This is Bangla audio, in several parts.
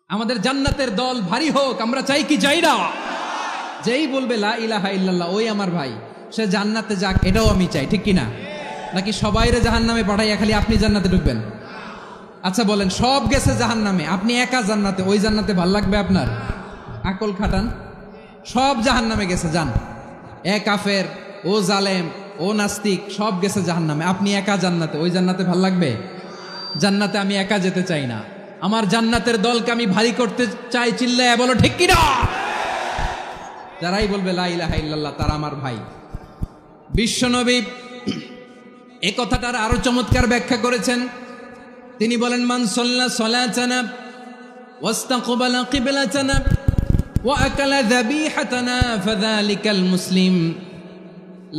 আমাদের জান্নাতের দল ভারী হোক, আমরা চাই কি চাই না? যেই বলবে লা ইলাহা ইল্লাল্লাহ ওই আমার ভাই, সে জান্নাতে যাক, এটাও আমি চাই, ঠিক কিনা? নাকি সবাইরে জাহান্নামে পাঠাইয়া খালি আপনি জান্নাতে ঢুকবেন? আচ্ছা বলেন, সব গেছে জাহান্নামে, আপনি একা জান্নাতে, ওই জান্নাতে ভাল লাগবে আপনার? আকল খাটান। সব জাহান্নামে গেছে, যান। এ কাফের, ও জালেম, ও নাস্তিক, সব গেছে জাহান্নামে, আপনি একা জান্নাতে, ওই জান্নাতে ভাল লাগবে? জান্নাতে আমি একা যেতে চাই না, আমার জান্নাতের দলকে আমি ভারী করতে চাই। চিল্লায় বলো ঠিক কিনা? যারাই বলবে লা ইলাহা ইল্লাল্লাহ তারা আমার ভাই। বিশ্বনবী এই কথাটার আরো চমৎকার ব্যাখ্যা করেছেন। তিনি বলেন, মান সাল্লা সালাতানা ওয়াস্তাকবালা কিবলাতানা ওয়া আকালা যাবিহাতানা ফাযালিকাল মুসলিম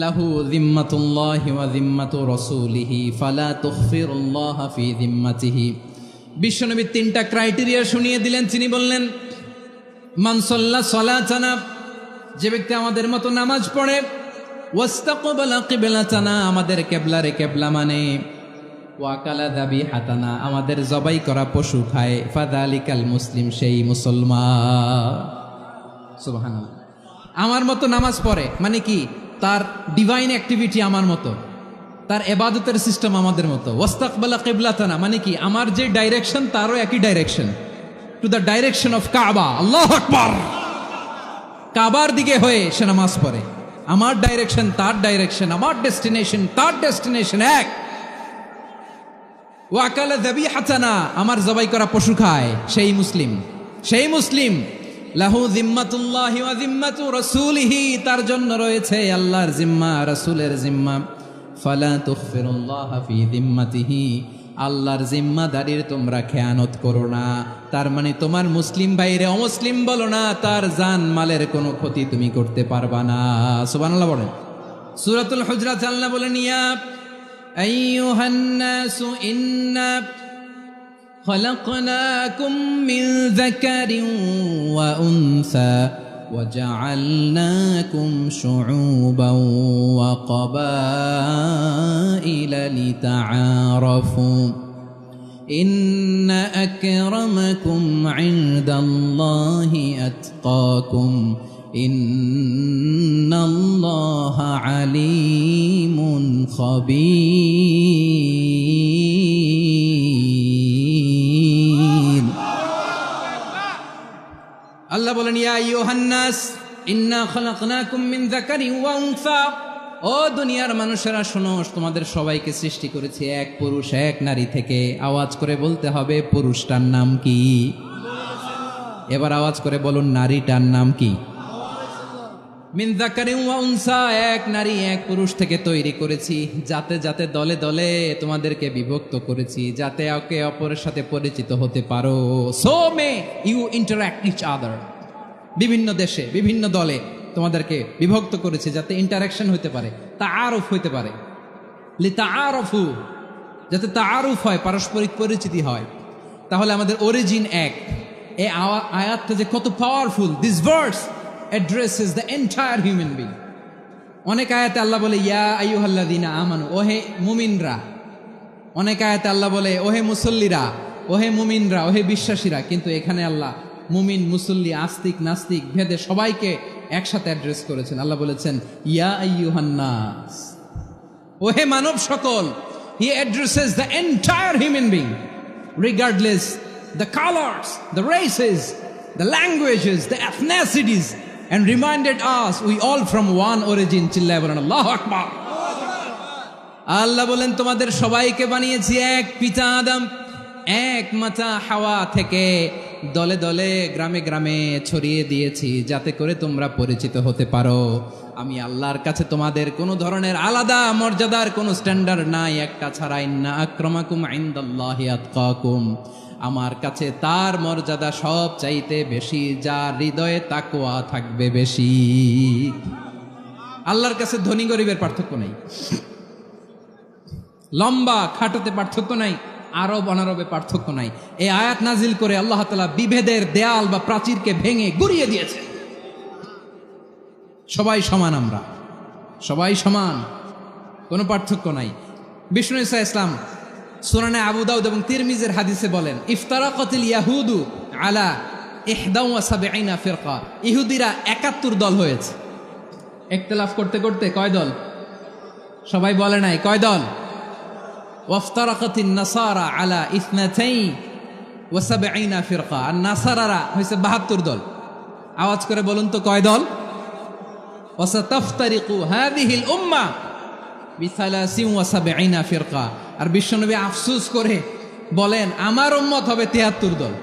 লাহু যিম্মাতুল্লাহি ওয়া যিম্মাতু রাসূলিহি ফালা তুখফিরুল্লাহ ফি যিম্মাতিহি। বিশ্বনবী তিনটা ক্রাইটেরিয়া শুনিয়ে দিলেন। তিনি বললেন, মান সাল্লা সালাতানা, যে ব্যক্তি আমাদের মতো নামাজ পড়ে, ওয়াস্তাকবালা কিবলাতানা, আমাদের কিবলারে কিবলা মানে, ওয়াকালা যাবিহাতানা, আমাদের জবাই করা পশু খায়, ফাযালিকাল মুসলিম, সেই মুসলমান। সুবহানাল্লাহ। আমার মতো নামাজ পড়ে মানে কি? তার ডিভাইন অ্যাক্টিভিটি আমার মতো, তার ইবাদতের সিস্টেম আমাদের মতো। ওয়াস্তাকবালা কিবলাতানা মানে কি? আমার যে ডাইরেকশন তারও একই direction, to the direction of কাবা। আল্লাহু আকবার। কাবার দিকে হয়ে সে নামাজ পড়ে, আমার ডাইরেকশন তার ডাইরেকশন, আমার ডেস্টিনেশন তার ডেস্টিনেশন এক। ওয়াকালা যাবিহাতানা, আমার জবাই করা পশু খায়, সেই মুসলিম, সেই মুসলিম। লাহু যিম্মাতুল্লাহি ওয়া যিম্মাতু রাসূলিহি, তার জন্য রয়েছে আল্লাহর জিম্মা, রাসূলের জিম্মা। ফালা তুখফিরুল্লাহ ফি যিম্মাতিহি, আল্লাহর জিম্মাদারির তোমরা খেয়ানত করো না। তার মানে তোমার মুসলিম ভাইরে অমুসলিম বলো না, তার জান মালের কোনো ক্ষতি তুমি করতে পারবা না। সুবহানাল্লাহ বলেন। সূরাতুল হুজরাত আল্লাহ বলেন, ইয়া আইয়ুহান নাসু ইন্না খলাকনাকুম মিন যাকারিন ওয়া উনসা وجعلناكم شعوبا وقبائل لتعارفوا إن أكرمكم عند الله أتقاكم إن الله عليم خبير। আল্লাহ বলেন, ইয়া আইয়ুহান নাস ইন্না খলাকনাকুম মিন যাকারিন ওয়া উনসা, ও দুনিয়ার মানুষেরা শোনো, তোমাদের সবাইকে সৃষ্টি করেছি এক পুরুষ এক নারী থেকে। আওয়াজ করে বলতে হবে, পুরুষটার নাম কি? এবার আওয়াজ করে বলুন, নারীটার নাম কি? মিন যাকারিন ওয়া উনসা, এক নারী এক পুরুষ থেকে তৈরি করেছি। যাতে যাতে দলে দলে তোমাদেরকে বিভক্ত করেছি, যাতে একে অপরের সাথে পরিচিত হতে পারো। So may you interact each other. বিভিন্ন দেশে বিভিন্ন দলে তোমাদেরকে বিভক্ত করেছি যাতে ইন্টারাকশন হতে পারে, তাআরুফ হতে পারে। লিতাআরফু, যাতে তাআরুফ হয়, পারস্পরিক পরিচিতি হয়। তাহলে আমাদের অরিজিন এক। এই আয়াতটা যে কত powerful! This verse addresses the entire human being. অনেক আয়াতে আল্লাহ বলে, ইয়া আইয়ুহাল্লাযীনা আমানু, ওহে মুমিনরা। অনেক আয়াতে আল্লাহ বলে, ওহে মুসল্লিরা, ওহে মুমিনরা, ওহে বিশ্বাসীরা। কিন্তু এখানে আল্লাহ মুমিন, মুসল্লি, আস্তিক, নাস্তিক ভেদে সবাইকে একসাথে অ্যাড্রেস করেছেন। আল্লাহ বলেছেন, ইয়া আইয়ুহান নাস, ওহে মানব সকল। He addresses the entire human being, regardless the colors, the races, the languages, the ethnicities, and reminded us we all from one origin. চিল্লায় বলেন আল্লাহু আকবার। আল্লাহ বলেন, তোমাদের সবাইকে বানিয়েছি এক পিতা আদম, এক মাতা হাওয়া থেকে। দলে দলে গ্রামে গ্রামে ছড়িয়ে দিয়েছি যাতে করে তোমরা পরিচিত হতে পারো। আমি আল্লাহর কাছে তোমাদের কোনো ধরনের আলাদা মর্যাদার কোনো স্ট্যান্ডার্ড নাই, একটা ছাড়া। ইন্না আক্রামাকুম ইনদাল্লাহি আতকাকুম, আমার কাছে তার মর্যাদা সব চাইতে বেশি, যার হৃদয়ে তাকওয়া থাকবে বেশি। আল্লাহর কাছে ধনী গরিবের পার্থক্য নাই, লম্বা খাটোতে পার্থক্য নাই, আরব অনারবে পার্থক্য নাই। এই আয়াত নাজিল করে আল্লাহ তাআলা বিভেদের দেয়াল বা প্রাচীরকে ভেঙে গুড়িয়ে দিয়েছে। সবাই সমান, আমরা সবাই সমান, কোনো পার্থক্য নাই। বিষ্ণু ঈসা ইসলাম সুনানে আবু দাউদ এবং তিরমিজির হাদিসে বলেন, ইফতারাকাতিল ইয়াহুদু আলা 71 ফিরকা, ইহুদিরা 71 দল হয়েছে। ইখতিলাফ করতে করতে কয় দল? সবাই বলে নাই কয় দল? ওয়াফতারাকাতিন নাসারা আলা 72 ফিরকা, আর নাসারারা হয়েছে 72 দল। আওয়াজ করে বলুন তো কয় দল? ওয়াসাতাফতারিকু হাযিহিল উম্মাহ বি73 ফিরকা। আর বিশ্বনবী আফসোস করে বলেন আমার উম্মত হবে 73 দল।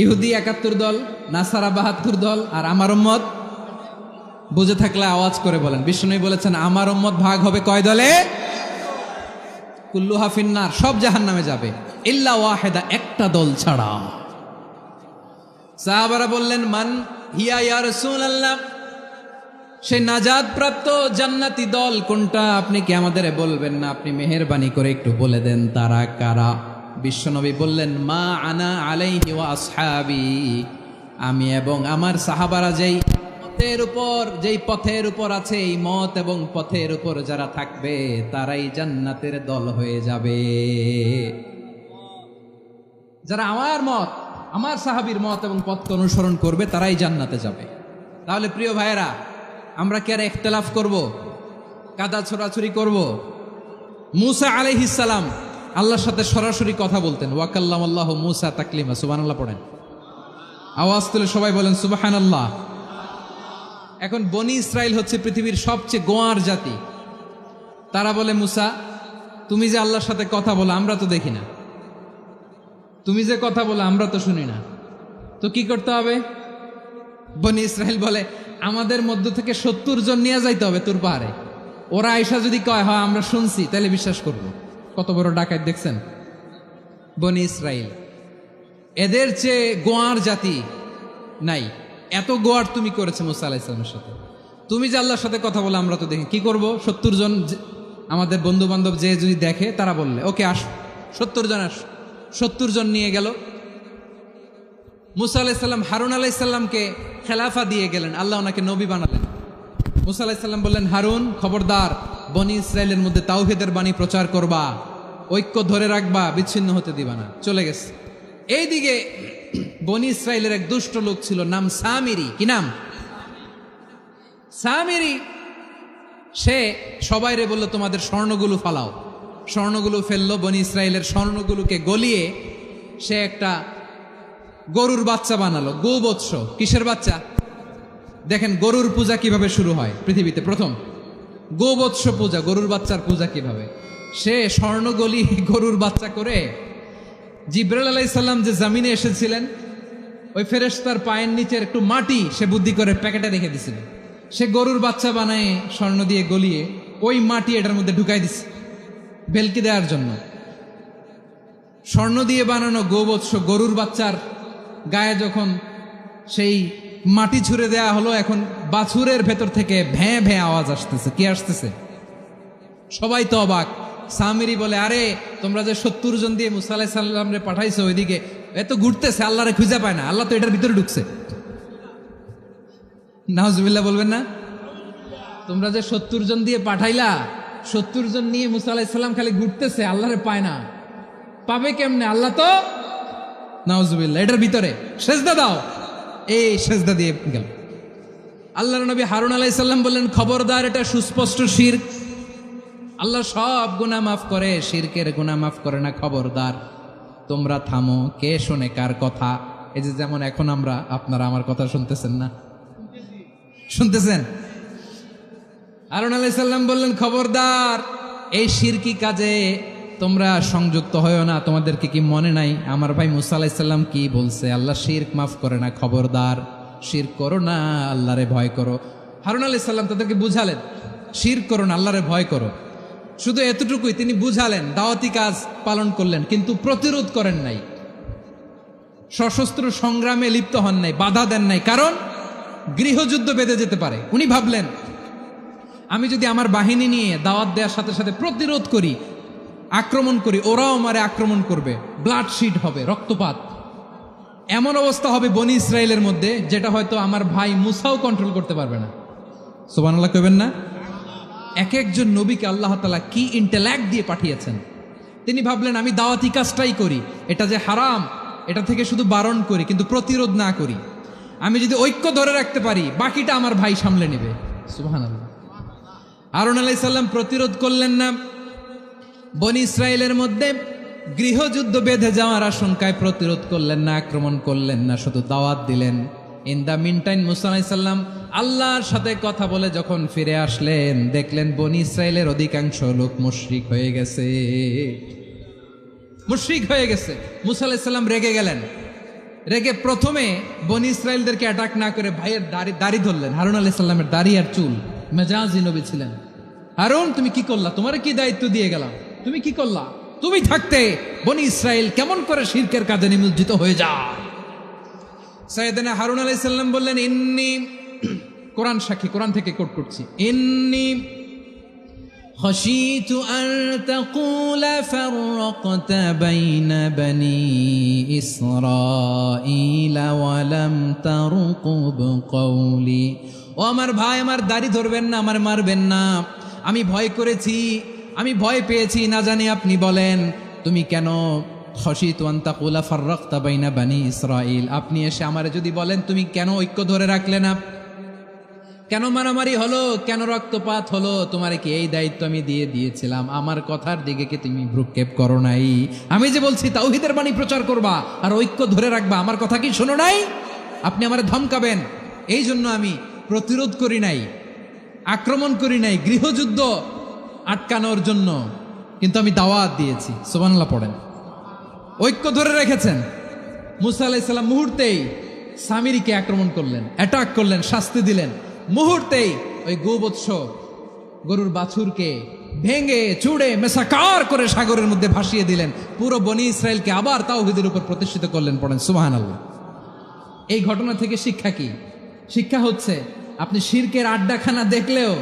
ইহুদি 71 দল, নাসারা 72 দল, আর আমার উম্মত, বুঝে থাকলে আওয়াজ করে বলেন। বিশ্বনবী বলেছেন আমার উম্মত ভাগ হবে কয় দলে? কুল্লুহা ফিন্নার, সব জাহান্নামে যাবে, ইল্লা ওয়াহিদা, একটা দল ছাড়া। সাহাবারা বললেন মান হিয়া ইয়া রাসূলুল্লাহ, সেই নাজাত প্রাপ্ত জান্নাতি দল কোনটা? আপনি কি আমাদের বলবেন না? আপনি মেহেরবানি করে একটু বলে দেন তারা কারা। বিশ্বনবী বললেন মা আনা আলাইহি ওয়া আসহাবি, আমি এবং আমার সাহাবারা যেই পথের উপর আছে, এই মত এবং পথের উপর যারা থাকবে তারাই জান্নাতের দল হয়ে যাবে। যারা আমার মত, আমার সাহাবীর মত এবং পথকে অনুসরণ করবে তারাই জান্নাতে যাবে। তাহলে প্রিয় ভাইয়েরা, আমরা কি আর ইখতিলাফ করব, কাদা ছোড়াছুরি করব? মূসা আলাইহিস সালাম আল্লাহর সাথে সরাসরি কথা বলতেন। ওয়া কাল্লামাল্লাহু মূসা তাকলিমা। সুবহানাল্লাহ পড়েন, আওয়াজ তুলে সবাই বলেন সুবহানাল্লাহ। এখন বনি ইসরাইল হচ্ছে পৃথিবীর সবচেয়ে গোয়ার জাতি। তারা বলে মূসা তুমি যে আল্লাহর সাথে কথা বলো আমরা তো দেখি না, তুমি যে কথা বলো আমরা তো শুনি না, তো কি করতে হবে? বনি ইসরাইল বলে আমাদের মধ্য থেকে 70 জন নিয়ে যাইতে হবে তোর পাহাড়ে। ওরা আয়েশা যদি কয় হয় আমরা শুনছি, তাহলে বিশ্বাস করব। কত বড় ডাকাত দেখছেন বনি ইসরাইল। এদের চেয়ে গোয়ার জাতি নাই। এত গোয়ার তুমি করেছে মুসা আলাইহিস সালামের সাথে। তুমি যে আল্লাহর সাথে কথা বলে আমরা তো দেখি, কি করব? 70 জন আমাদের বন্ধু বান্ধব যে যদি দেখে, তারা বললে ওকে আসো, 70 জন আসো। 70 জন নিয়ে গেল। মুসা আলাইহিস সালাম হারুন আলাইহিস সালামকে খেলাফা দিয়ে গেলেন, আল্লাহ ওনাকে নবী বানালেন। মুসা আলাইহিস সালাম বললেন হারুন খবরদার, বনি ইসরাইলের মধ্যে তাওহীদের বাণী প্রচার করবা, ঐক্য ধরে রাখবা, বিচ্ছিন্ন হতে দিবা না। চলে গেছে। এইদিকে বনি ইসরাইলের এক দুষ্ট লোক ছিল, নাম সামিরি। কি নাম? সামিরি। সে সবাইরে বলল তোমাদের স্বর্ণগুলো ফালাও। স্বর্ণগুলো ফেললো। বনি ইসরাইলের স্বর্ণগুলোকে গলিয়ে সে একটা গরুর বাচ্চা বানালো। গোবৎস। কিসের বাচ্চা? দেখেন গরুর পূজা কিভাবে শুরু হয় পৃথিবীতে প্রথম। গোবৎস পূজা, গরুর বাচ্চার পূজা কিভাবে। সে স্বর্ণ গলি গরুর বাচ্চা করে জিবরাইল আলাইহিস সালাম যে জমিনে এসেছিলেন, ওই ফেরেশতার পায়ের নিচের একটু মাটি সে বুদ্ধি করে প্যাকেটে রেখে দিছিল। সে গরুর বাচ্চা বানায় স্বর্ণ দিয়ে গলিয়ে ওই মাটি এটার মধ্যে ঢুকাই দিছে ভেলকি দেওয়ার জন্য। স্বর্ণ দিয়ে বানানো গোবৎস গরুর বাচ্চার গায়ে যখন সেই মাটি ছুঁড়ে দেয়া হলো, এখন বাছুরের ভেতর থেকে ভ্যাঁ ভ্যাঁ আওয়াজ আসতেছে। কি আসতেছে? সবাই তো অবাক। সামিরি বলে আরে তোমরা যে 70 জন দিয়ে মুসা আলাইহিস সালাম রে পাঠাইছো, ওইদিকে এত ঘুরতেছে, আল্লাহরে খুঁজে পায় না, আল্লাহ তো এটার ভিতরে ঢুকছে। নাউজুবিল্লাহ বলবেন না? তোমরা যে 70 জন দিয়ে পাঠাইলা, 70 জন নিয়ে মুসা আলাইহিস সালাম খালি ঘুরতেছে, আল্লাহরে পায় না। পাবে কেমনে? আল্লাহ তো, নাউজুবিল্লাহ, এটার ভিতরে সেজদা দাও। এই সেজদা দিয়ে গেল। আল্লাহর নবী হারুন আলাইহিস সালাম বললেন খবরদার, এটা সুস্পষ্ট শিরক। আল্লাহ সব গুনাহ মাফ করে, শিরকের গুনাহ মাফ করে না। খবরদার, তোমরা থামো। কে শোনে কার কথা? এই যে যেমন এখন আপনারা আমার কথা শুনতেছেন না? শুনতেছেন? হারুন আলাইহিস সালাম বললেন খবরদার, এই শিরকি কাজে তোমরা সংযুক্ত হয়েও না। তোমাদেরকে কি মনে নাই আমার ভাই মুসা আলাইহিস সালাম কি বলছে? আল্লাহ শিরক মাফ করে না। খবরদার, শিরক করো না, আল্লাহরে ভয় করো। হারুন আলাইহিস সালাম তাদেরকে বুঝালেন শিরক করো না, আল্লাহরে ভয় করো। শুধু এতটুকুই তিনি বুঝালেন, দাওয়াতি কাজ পালন করলেন, কিন্তু প্রতিরোধ করেন নাই, সশস্ত্র সংগ্রামে লিপ্ত হন নাই, বাধা দেন নাই। কারণ গৃহযুদ্ধ বেঁধে যেতে পারে। উনি ভাবলেন আমি যদি আমার বাহিনী নিয়ে দাওয়াত দেওয়ার সাথে সাথে প্রতিরোধ করি, আক্রমণ করি, ওরাও আমারে আক্রমণ করবে, ব্লাডশিট হবে, রক্তপাত। এমন অবস্থা হবে বনি ইসরায়েলের মধ্যে যেটা হয়তো আমার ভাই মুসাও কন্ট্রোল করতে পারবে না। সুবহানাল্লাহ কইবেন না? এক একজন নবীকে আল্লাহ তাআলা কি ইন্টেলেক্ট দিয়ে পাঠিয়েছেন। তিনি ভাবলেন আমি দাওয়াতি কাজটাই করি, এটা যে হারাম এটা থেকে শুধু বারণ করি, কিন্তু প্রতিরোধ না করি। আমি যদি ঐক্য ধরে রাখতে পারি, বাকিটা আমার ভাই সামলে নেবে। সুবহানাল্লাহ। হারুন আলাইহিস সালাম প্রতিরোধ করলেন না, বনি ইসরায়েলের মধ্যে গৃহযুদ্ধ বেঁধে যাওয়ার আশঙ্কায় প্রতিরোধ করলেন না, আক্রমণ করলেন না, শুধু দাওয়াত দিলেন। ইন দ্য মিন টাইম মুসা আলাইহিস সালাম আল্লাহর সাথে কথা বলে যখন ফিরে আসলেন, দেখলেন বনি ইসরায়েলের অধিকাংশ লোক মুশরিক হয়ে গেছে, মুশরিক হয়ে গেছে। মুসা আলাইহিস সালাম রেগে গেলেন। রেগে প্রথমে বনি ইসরায়েলদেরকে অ্যাটাক না করে ভাইয়ের দাড়ি ধরলেন। হারুন আলাইহিস সালামের দাড়ি আর চুল, মেজাজি নবী ছিলেন। হারুন, তুমি কি করলা? তোমার কি দায়িত্ব দিয়ে গেলাম, তুমি কি করলা? তুমি থাকতে বনি ইসরায়েল কেমন করে শিরকের কাজে নিমজ্জিত হয়ে যায়? সাইয়েদনা হারুন আলাইহিস সালাম বললেন, ইন্নী, কোরআন সাক্ষী, কোরআন থেকে কোট করছি, ইন্নী খাশীতু আন তাকুলা ফাররাকতা বাইনা বনি ইসরাঈলা ওয়া লাম তারকুব কওলি। ও আমার ভাই, আমার দাড়ি ধরবেন না, আমার মারবেন না। আমি ভয় করেছি, আমি ভয় পেয়েছি, না জানি আপনি বলেন তুমি কেন খাশীতু আন তাকুলা ফাররাকতা বাইনা বনি ইসরাঈল, আপনি এসে আমারে যদি বলেন তুমি কেন ঐক্য ধরে রাখলে না, কেন মারামারি হলো, কেন রক্তপাত হলো, তোমারে কি এই দায়িত্ব আমি দিয়ে দিয়েছিলাম? আমার কথার দিকে কি তুমি ভ্রুক্ষেপ করো নাই? আমি যে বলছি তাওহীদের বাণী প্রচার করবা আর ঐক্য ধরে রাখবা, আমার কথা কি শোনো নাই? আপনি আমারে ধমকাবেন, এই জন্য আমি প্রতিরোধ করি নাই, আক্রমণ করি নাই, গৃহযুদ্ধ আটকানোর জন্য, কিন্তু আমি দাওয়াত দিয়েছি। সুবহানাল্লাহ পড়েন। ঐক্য ধরে রেখেছেন। মুসা আলাইহিস সালাম মুহূর্তেই সামিরীকে আক্রমণ করলেন, অ্যাটাক করলেন, শাস্তি দিলেন। মুহূর্তেই ওই গোবৎস গরুর বাছুরকে ভেঙে চুড়ে মেসাকার করে সাগরের মধ্যে ভাসিয়ে দিলেন। পুরো বনি ইসরায়েলকে আবার তাওহীদের উপর প্রতিষ্ঠিত করলেন। পড়েন সুবহানাল্লাহ। এই ঘটনা থেকে শিক্ষা কি? শিক্ষা হচ্ছে আপনি শিরকের আড্ডাখানা দেখলেও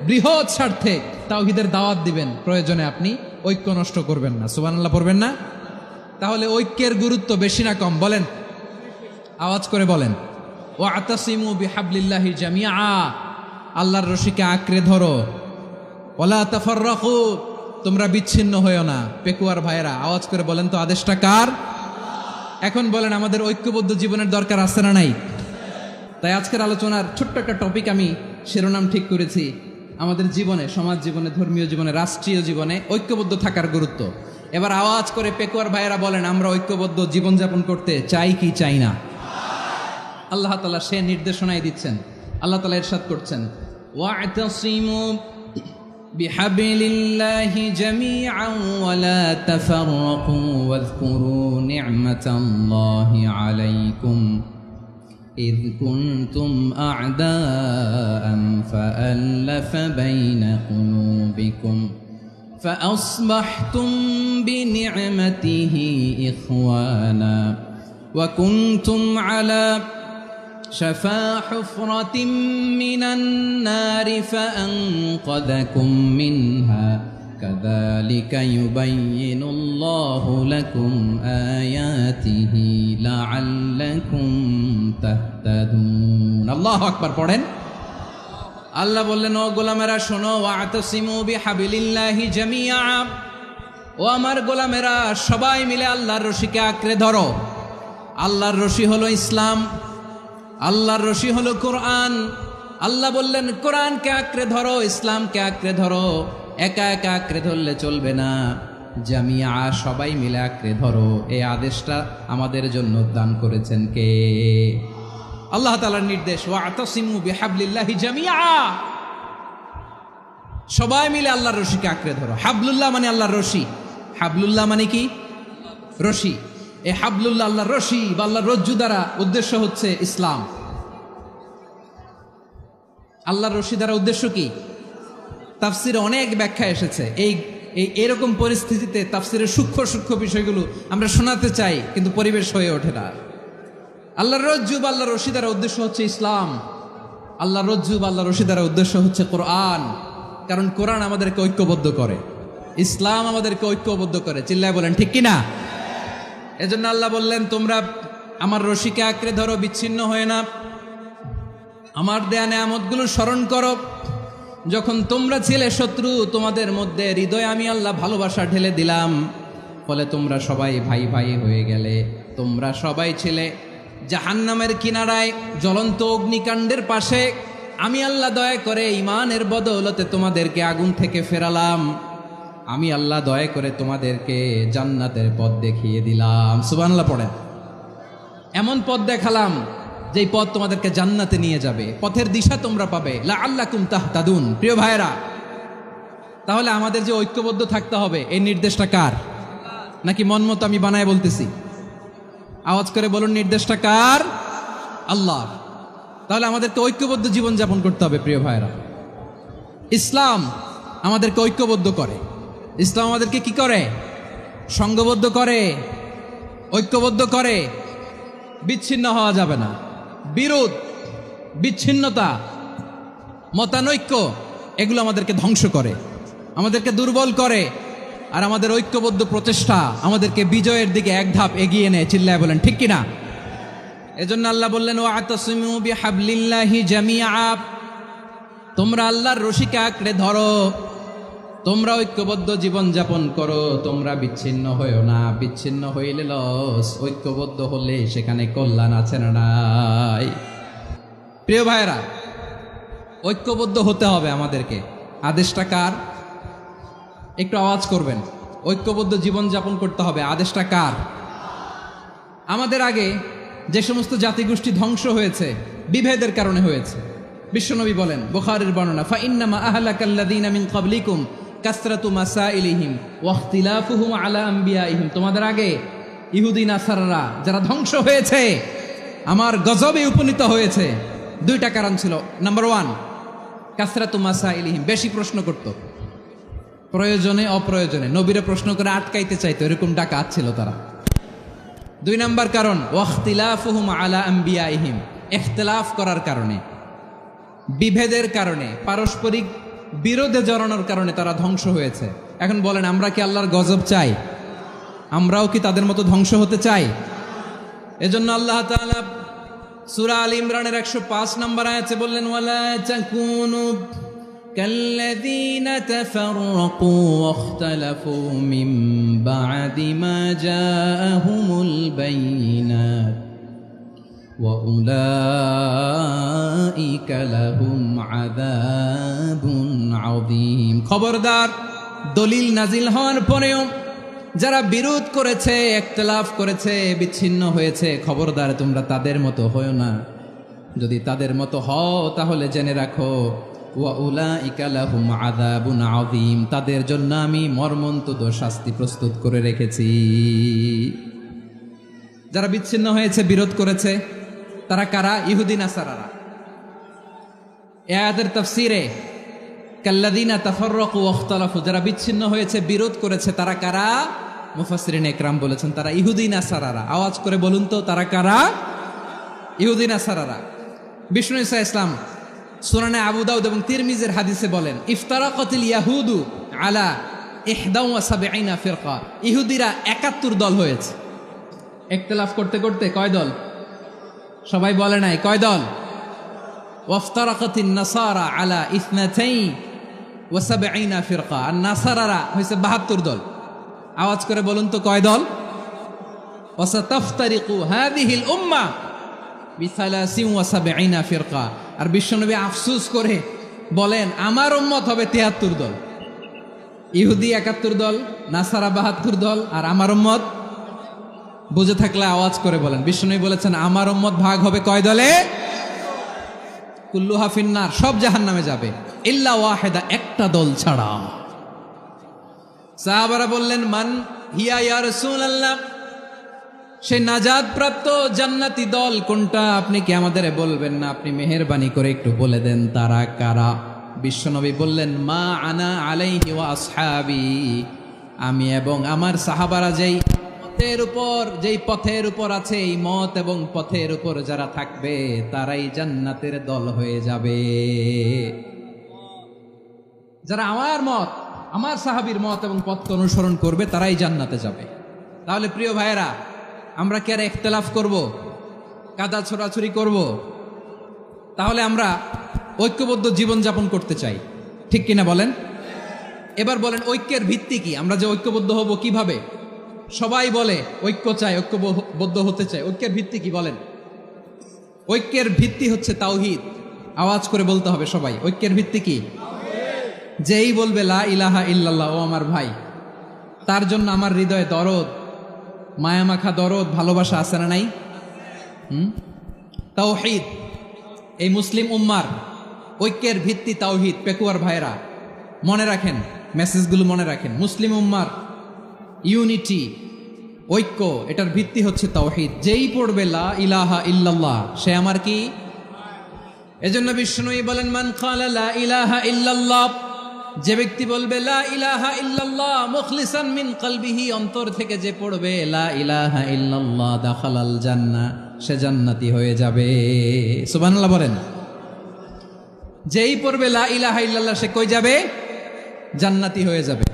বৃহৎ স্বার্থে তাওহীদের দাওয়াত দিবেন, প্রয়োজনে আপনি ঐক্য নষ্ট করবেন না। সুবহানাল্লাহ পড়বেন না? তাহলে ঐক্যের গুরুত্ব বেশি না কম? বলেন, আওয়াজ করে বলেন। ওয়াতাসিমু বিহাবলিল্লাহি জামিআ, আল্লাহর রশিকে আঁকড়ে ধরো। ওয়ালা তাফাররাকু, তোমরা বিচ্ছিন্ন হয়ো না। পেকুয়ার ভাইয়েরা আওয়াজ করে বলেন তো, আদেশটা কার? এখন বলেন, আমাদের ঐক্যবদ্ধ জীবনের দরকার আছে না নাই? তাই আজকের আলোচনার ছোট্ট একটা টপিক আমি শিরোনাম ঠিক করেছি, আমাদের জীবনে, সমাজ জীবনে, ধর্মীয় জীবনে, রাষ্ট্রীয় জীবনে ঐক্যবদ্ধ থাকার গুরুত্ব। এবার আওয়াজ করে পেকুয়ার ভাইয়েরা বলেন, আমরা ঐক্যবদ্ধ জীবনযাপন করতে চাই কি চাই না? আল্লাহ তাআলা সে নির্দেশনাই দিচ্ছেন। আল্লাহ তাআলা ইরশাদ করছেন, ওয়া'তাসিমু বিহাবলিল্লাহি জামিআন ওয়া লা তাফাররাকু ওয়াযকুরু নি'মাতাল্লাহি আলাইকুম إذ كنتم أعداء فألف بين قلوبكم فأصبحتم بنعمته إخوانا وكنتم على شفا حفرة من النار فأنقذكم منها كذلك يبين الله لكم آياته لعلكم تهتدون الله أكبر পড়েন। আল্লাহ বললেন, ও গোলামেরা শোনো, ওয়াতাসিমু বিহাবলিল্লাহি জামিআ, ও আমার গোলামেরা সবাই মিলে আল্লাহর রশিকে আঁকড়ে ধরো। আল্লাহর রশি হলো ইসলাম, আল্লাহর রশি হলো কোরআন। আল্লাহ বললেন, কোরআনকে আঁকড়ে ধরো, ইসলামকে আঁকড়ে ধরো। একা একা আঁকড়ে ধরলে চলবে না, জামিয়া, সবাই মিলে আঁকড়ে ধরো। এই আদেশটা আমাদের জন্য দান করেছেন কে? আল্লাহ তাআলার নির্দেশ, ওয়াতাসিমু বিহাবলিল্লাহি জামিআ, সবাই মিলে আল্লাহর রশিকে আঁকড়ে ধরো। হাবলুল্লাহ মানে আল্লাহর রশি। হাবলুল্লাহ মানে কি? রশি। এই হাবলুল্লাহ আল্লাহর রশি বা আল্লাহর রজ্জু দ্বারা উদ্দেশ্য হচ্ছে ইসলাম। আল্লাহর রশি দ্বারা উদ্দেশ্য কি? তাফসিরে অনেক ব্যাখ্যা এসেছে। এরকম পরিস্থিতিতে তাফসিরের সূক্ষ্ম সূক্ষ্ম বিষয়গুলো আমরা শোনাতে চাই, কিন্তু পরিবেশ হয়ে ওঠে না। আল্লাহর রজ্জু বা আল্লাহর রশি দ্বারা উদ্দেশ্য হচ্ছে ইসলাম। আল্লাহর রজ্জু বা আল্লাহর রশি দ্বারা উদ্দেশ্য হচ্ছে কোরআন, কারণ কোরআন আমাদেরকে ঐক্যবদ্ধ করে, ইসলাম আমাদেরকে ঐক্যবদ্ধ করে। চিল্লায় বলেন ঠিক কিনা? এজন্য আল্লাহ বললেন, তোমরা আমার রশিকে আঁকড়ে ধরো, বিচ্ছিন্ন হয়ে না। আমার দেয়া নেয়ামতগুলো স্মরণ করো। যখন তোমরা ছিলে শত্রু, তোমাদের মধ্যে হৃদয়ে আমি আল্লাহ ভালোবাসা ঢেলে দিলাম, ফলে তোমরা সবাই ভাই ভাই হয়ে গেলে। তোমরা সবাই ছিলে জাহান্নামের কিনারায় জ্বলন্ত অগ্নিকাণ্ডের পাশে। আমি আল্লাহ দয়া করে ইমানের বদৌলতে তোমাদেরকে আগুন থেকে ফেরালাম। আমি আল্লাহ দয়া করে তোমাদেরকে জান্নাতের পথ দেখিয়ে দিলাম। সুবহানাল্লাহ পড়েন। এমন পথ দেখালাম যেই পথ তোমাদেরকে জান্নাতে নিয়ে যাবে, পথের দিশা তোমরা পাবে। লাআল্লাকুম তাহতাদুন। প্রিয় ভাইরা, তাহলে আমাদের যে ঐক্যবদ্ধ থাকতে হবে, এই নির্দেশটা কার? নাকি মন মতো আমি বানায় বলতেছি? আওয়াজ করে বলুন, নির্দেশটা কার? আল্লাহ। তাহলে আমাদেরকে ঐক্যবদ্ধ জীবন যাপন করতে হবে। প্রিয় ভাইরা, ইসলাম আমাদেরকে ঐক্যবদ্ধ করে। ইসলাম আমাদেরকে কি করে? সংঘবদ্ধ করে, ঐক্যবদ্ধ করে। বিচ্ছিন্ন হওয়া যাবে না। বিরোধ, বিচ্ছিন্নতা, মতানৈক্য এগুলো আমাদেরকে ধ্বংস করে, আমাদেরকে দুর্বল করে। আর আমাদের ঐক্যবদ্ধ প্রচেষ্টা আমাদেরকে বিজয়ের দিকে এক ধাপ এগিয়ে নেয়। চিল্লায় বলেন ঠিক কিনা? এজন্য আল্লাহ বললেন, ওয়াতাসিমু বিহাবলিল্লাহি জামিআ। তোমরা আল্লাহর রশিকে আঁকড়ে ধরো, তোমরা ঐক্যবদ্ধ জীবন যাপন করো, তোমরা বিচ্ছিন্ন হইও না। বিচ্ছিন্ন হইলে লস, ঐক্যবদ্ধ হলে সেখানে কল্যাণ আছে না নাই? প্রিয় ভাইরা, ঐক্যবদ্ধ হতে হবে আমাদেরকে। আদেশটা কার? একটু আওয়াজ করবেন। ঐক্যবদ্ধ জীবন যাপন করতে হবে, আদেশটা কার? আমাদের আগে যে সমস্ত জাতিগোষ্ঠী ধ্বংস হয়েছে বিভেদের কারণে হয়েছে। বিশ্বনবী বলেন, বুখারীর বর্ণনা, ফাইন্নামা আহলাকাল্লাযীনা মিন ক্বাবলিকুম কাসরাতু মাসাইলিহিম ওয়া ইখতিলাফুহুম আলা আম্বিয়াইহিম। তোমাদের আগে ইহুদি নাসারারা যারা ধ্বংস হয়েছে, আমার গজবে উপনীত হয়েছে, দুইটা কারণ ছিল। নাম্বার 1, কাসরাতু মাসাইলিহিম, বেশি প্রশ্ন করত, প্রয়োজনে অপ্রয়োজনে নবীরে প্রশ্ন করে আটকাইতে চাইতো, এরকম ডাকাত ছিল তারা। 2 নাম্বার কারণ, ওয়া ইখতিলাফুহুম আলা আম্বিয়াইহিম, ইখতিলাফ করার কারণে, বিভেদের কারণে, পারস্পরিক বিরোধে জড়ানোর কারণে তারা ধ্বংস হয়েছে। এখন বলেন, আমরা কি আল্লাহর গজব চাই? আমরাও কি তাদের মতো ধ্বংস হতে চাই? এজন্য আল্লাহ তাআলা সূরা আল ইমরানের 105 নম্বর আয়াতে বললেন, ওয়ালা তাকুনু কাল্লাযীনা তাফাররাকু ওয়াখতালাফু মিন বা'দি মা জাআহুমুল বাইয়িনাত ওয়াউলাইকা লাহুম আযাবুন আযীম। খবরদার, দলিল নাজিল হওয়ার পরেও যারা বিরোধ করেছে, ইখতিলাফ করেছে, বিচ্ছিন্ন হয়েছে, খবরদার তোমরা তাদের মতো হয়ো না। যদি তাদের মতো হও তাহলে জেনে রাখো, ওয়াউলাইকা লাহুম আযাবুন আযীম, তাদের জন্য আমি মর্মন্তুদ শাস্তি প্রস্তুত করে রেখেছি। যারা বিচ্ছিন্ন হয়েছে, বিরোধ করেছে, তারা কারা? ইহুদি নাসারারা। এই আয়াতের তাফসীরে কাল্লাযীনা তাফাররাকু ওয়াখতালাফু, যারা বিচ্ছিন্ন হয়েছে, বিরোধ করেছে, তারা কারা? মুফাসসিরিন ইকরাম বলেছেন তারা ইহুদি নাসারারা। আওয়াজ করে বলুন তো, তারা কারা? ইহুদি নাসারারা। বিষ্ণু ঈসা ইসলাম সুনানে আবু দাউদ এবং তিরমিজির হাদিসে বলেন, ইফতারাকাতিল ইয়াহুদু আলা 71 ফিরকা। ইহুদিরা 71 দল হয়েছে। ইখতিলাফ করতে করতে কয় দল? সবাই বলে নাই, কয় দল? ওয়াফতারাকাতিন নাসারা আলা 72 ফিরকা। আর নাসারারা হয়েছে 72 দল। আওয়াজ করে বলুন তো, কয় দল? ওয়াসাতাফতারিকু হাযিহিল উম্মাহ বি73 ফিরকা। আর বিশ্বনবী আফসোস করে বলেন, আমার উম্মত হবে 73 দল। ইহুদি 71 দল, নাসারা 72 দল, আর আমার উম্মত, বুঝে থাকলে আওয়াজ করে বলেন। বিশ্বনবী বলেছেন, আমার উম্মত ভাগ হবে কয় দলে? কুল্লুহা ফিন্নার, সব জাহান্নামে যাবে, ইল্লা ওয়াহিদা, একটা দল ছাড়া। সাহাবারা বললেন, মান হিয়া ইয়া রাসূলুল্লাহ, সে নাজাত প্রাপ্ত জান্নাতি দল কোনটা? আপনি কি আমাদের বলবেন না? আপনি মেহেরবানি করে একটু বলে দেন তারা কারা। বিশ্বনবী বললেন, মা আনা আলাইহি ওয়া আসহাবি, আমি এবং আমার সাহাবারা যেই পথের উপর আছে, এই মত এবং পথের উপর যারা থাকবে তারাই জান্নাতের দল হয়ে যাবে। যারা আমার মত, আমার সাহাবীর মত এবং পথকে অনুসরণ করবে তারাই জান্নাতে যাবে। তাহলে প্রিয় ভাইয়েরা, আমরা কি আর ইখতিলাফ করব, কাদা ছোড়াছুরি করব? তাহলে আমরা ঐক্যবদ্ধ জীবন যাপন করতে চাই, ঠিক কিনা বলেন? এবার বলেন, ঐক্যের ভিত্তি কি? আমরা যে ঐক্যবদ্ধ হব কিভাবে? সবাই বলে ঐক্য চায়, ঐক্যবদ্ধ হতে চায়। ঐক্যের ভিত্তি কি বলেন? ঐক্যের ভিত্তি হচ্ছে তাওহীদ। আওয়াজ করে বলতে হবে সবাই, ঐক্যের ভিত্তি কি? যেই বলবে লা ইলাহা ইল্লাল্লাহ, ও আমার ভাই, তার জন্য আমার হৃদয়ে দরদ, মায়ামাখা দরদ, ভালোবাসা আছে না নাই? তাওহীদ। এই মুসলিম উম্মার ঐক্যের ভিত্তি তাওহীদ। পেকুয়ার ভাইরা মনে রাখেন, মেসেজগুলো মনে রাখেন। মুসলিম উম্মার ইউনিটি, ঐক্য, এটার ভিত্তি হচ্ছে তাওহীদ। যেই পড়বে লা ইলাহা ইল্লাল্লাহ, সে আমার কি? এজন্য বিষ্ণুই বলেন, মান ক্বালা লা ইলাহা ইল্লাল্লাহ, যে ব্যক্তি বলবে লা ইলাহা ইল্লাল্লাহ মুখলিসান মিন কলবিহি, অন্তর থেকে যে পড়বে লা ইলাহা ইল্লাল্লাহ, দাখালাল জান্নাহ, সে জান্নাতি হয়ে যাবে। সুবহানাল্লাহ বলেন। যেই পড়বে লা ইলাহা ইল্লাল্লাহ, সে কই যাবে? জান্নাতি হয়ে যাবে।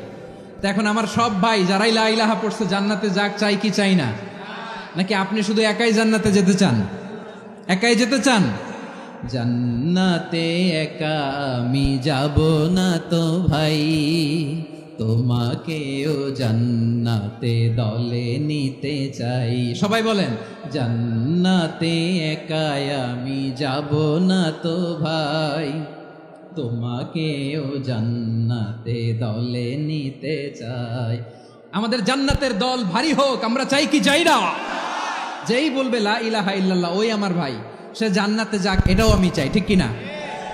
তো এখন আমার সব ভাই যারাই লা ইলাহা পড়ছে জান্নাতে যাক, চাই কি চাই না? নাকি আপনি শুধু একাই জান্নাতে যেতে চান? একাই যেতে চান? জান্নাতে একা আমি যাব না তো ভাই, তোমাকেও জান্নাতে দলে নিতে চাই। সবাই বলেন, জান্নাতে একা আমি যাব না তো ভাই, তোমাকেও জান্নাতে দলে নিতে চাই। আমাদের জান্নাতের দল ভারী হোক, আমরা চাই কি চাই না? যেই বলবে লা ইলাহা ইল্লাল্লাহ, ওই আমার ভাই, সে জান্নাতে যাক, এটাও আমি চাই, ঠিক কিনা?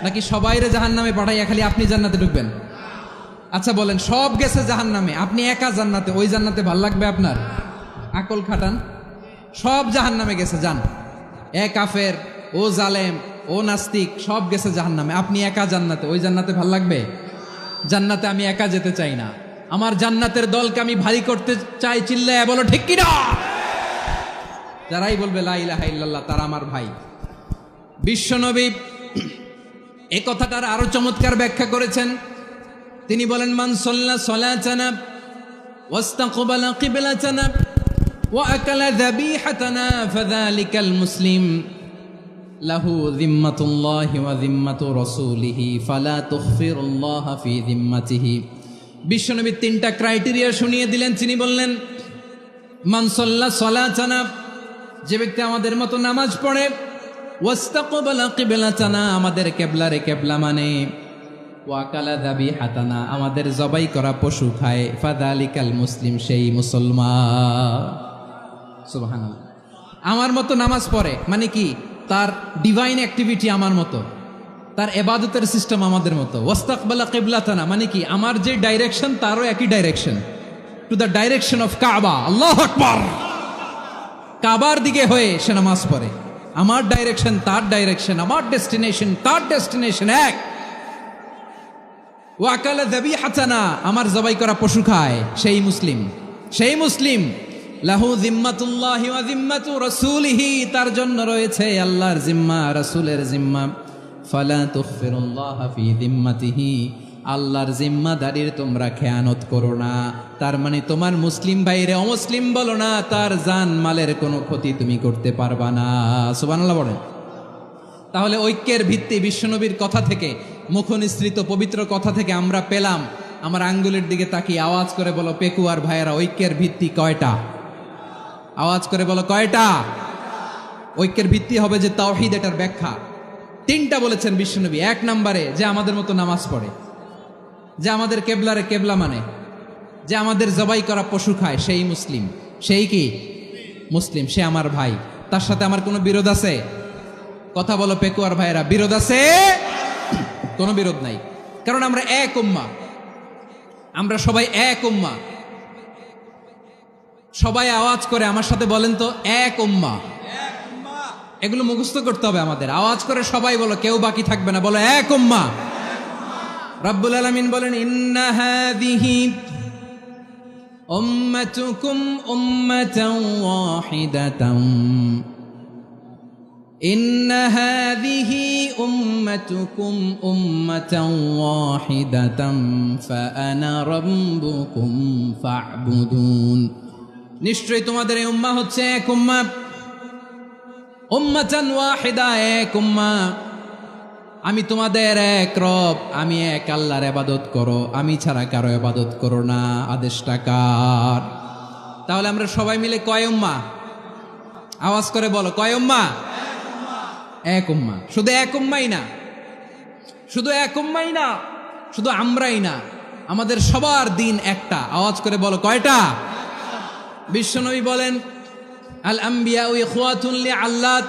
নাকি সবাইরে জাহান্নামে পাঠাইয়া খালি আপনি জান্নাতে ঢুকবেন? আচ্ছা বলেন, সব গেছে জাহান্নামে, আপনি একা জান্নাতে, ওই জান্নাতে ভাল লাগবে আপনার? আকল খাটান। সব জাহান্নামে গেছে, যান। এ কাফের, ও জালেম, ও নাস্তিক, সব গেছে জাহান্নামে, আপনি একা জান্নাতে, ওই জান্নাতে ভাল লাগবে? জান্নাতে আমি একা যেতে চাই না, আমার জান্নাতের দলকে আমি ভারী করতে চাই। চিল্লায় বলো ঠিক কিনা? যারাই বলবে লা ইলাহা ইল্লাল্লাহ, তারা আমার ভাই। বিশ্বনবী এই কথাটার আরো চমৎকার ব্যাখ্যা করেছেন। তিনি বলেন, মান সাল্লা সালাতানা ওয়াস্তাকবালা কিবলাতানা ওয়া আকালা যাবিহাতানা ফাযালিকাল মুসলিম লাহু যিম্মাতুল্লাহি ওয়া যিম্মাতু রাসূলিহি ফালা তুখফিরুল্লাহ ফি যিম্মাতিহি। বিশ্বনবী তিনটা ক্রাইটেরিয়া শুনিয়ে দিলেন। তিনি বললেন, মান সাল্লা সালাতানা, যে ব্যক্তি আমাদের মতো নামাজ পড়ে, ওয়াস্তাকবালা কিবলাতানা, আমাদের কিবলারে কিবলা মানে, ওয়াকালা যাবিহাতানা, আমাদের জবাই করা পশু খায়, ফাযালিকাল মুসলিম, সেই মুসলমান। সুবহানাল্লাহ। আমার মতো নামাজ পড়ে মানে কি? তার ডিভাইন অ্যাক্টিভিটি আমার মতো, তার ইবাদতের সিস্টেম আমাদের মতো। ওয়াস্তাকবালা কিবলাতানা মানে কি? আমার যে ডাইরেকশন, তারও একই direction, to the direction of কাবা। আল্লাহু আকবার। কাবার দিকে হয়ে সে নামাজ পড়ে। আমার ডাইরেকশন, তার ডাইরেকশন, আমার ডেস্টিনেশন, তার ডেস্টিনেশন এক। ওয়াকালা যাবিহাতানা, আমার জবাই করা পশু খায়, সেই মুসলিম। সেই মুসলিম। লাহু যিম্মাতুল্লাহি ওয়া যিম্মাতু রাসূলিহি, তার জন্য রয়েছে আল্লাহর জিম্মা, রাসূলের জিম্মা। ফালা তুখফিরুল্লাহ ফি যিম্মাতিহি, আল্লাহর জিম্মাদারির তোমরা খেয়ানত করো না। তার মানে তোমার মুসলিম ভাইরে অমুসলিম বলো না, তার জান মালের কোনো ক্ষতি তুমি করতে পারবা না। সুবহানাল্লাহ বলেন। তাহলে ঐক্যের ভিত্তি বিশ্বনবীর কথা থেকে, মুখনিসৃত পবিত্র কথা থেকে আমরা পেলাম। আমার আঙ্গুলের দিকে তাকিয়ে আওয়াজ করে বলো পেকুয়ার ভাইয়েরা, ঐক্যের ভিত্তি কয়টা? আওয়াজ করে বলো কয়টা? ঐক্যের ভিত্তি হবে যে তাওহীদ, এটার ব্যাখ্যা তিনটা বলেছেন বিশ্বনবী। এক নম্বরে, যে আমাদের মতো নামাজ পড়ে, যে আমাদের কেবলারে কেবলা মানে, যে আমাদের জবাই করা পশু খায়, সেই মুসলিম। সেই কি? মুসলিম। সে আমার ভাই। তার সাথে আমার কোনো বিরোধ আছে? কথা বলো পেকুয়ার ভাইয়েরা, বিরোধ আছে? কোনো বিরোধ নাই, কারণ আমরা এক উম্মাহ, আমরা সবাই এক উম্মাহ। সবাই আওয়াজ করে আমার সাথে বলেন তো, এক উম্মাহ। এগুলো মুখস্থ করতে হবে আমাদের। আওয়াজ করে সবাই বলো, কেউ বাকি থাকবে না, বলো এক উম্মাহ। রব্বুল আলামিন বলেন, ইন্না হাযিহি উম্মাতুকুম উম্মাতান ওয়াহিদাতান, ইন্না হাযিহি উম্মাতুকুম উম্মাতান ওয়াহিদাতান ফাআনা রাব্বুকুম ফা'বুদুন। নিশ্চয়ই তোমাদের এই উম্মাহ হচ্ছে এক উম্মাহ। উম্মাতান ওয়াহিদা, এক উম্মাহ। আমি তোমাদের এক রব, আমি এক আল্লাহর ইবাদত করো, আমি ছাড়া কারো ইবাদত করো না। আদেশটা কার? তাহলে আমরা সবাই মিলে কয় উম্মাহ? আওয়াজ করে বলো, কয় উম্মাহ? এক উম্মাহ। শুধু এক উম্মাই না, শুধু এক উম্মাই না, শুধু আমরাই না, আমাদের সবার দিন একটা। আওয়াজ করে বলো, কয়টা? বিশ্বনবী বলেন, আল আম্বিয়া ইখওয়াতুন লিআল্লাত,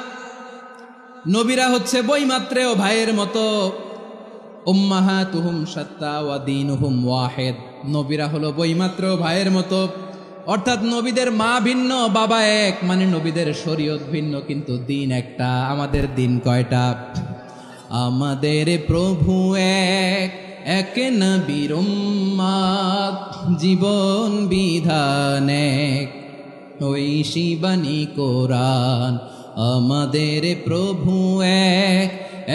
নবীরা হচ্ছে বইমাত্রেও ভাইয়ের মতো। উম্মাহাতুহুম শাত্তা ওয়া দীনুহুম ওয়াহিদ, নবীরা হলো বইমাত্রেও ভাইয়ের মতো। অর্থাৎ নবীদের মা ভিন্ন, বাবা এক, মানে নবীদের শরীয়ত ভিন্ন, কিন্তু দিন একটা। আমাদের দিন কয়টা? আমাদের প্রভু এক, এক নবীর উম্মত, জীবন বিধান এক, ঐশী বাণী কোরআন। আমাদের প্রভু এক,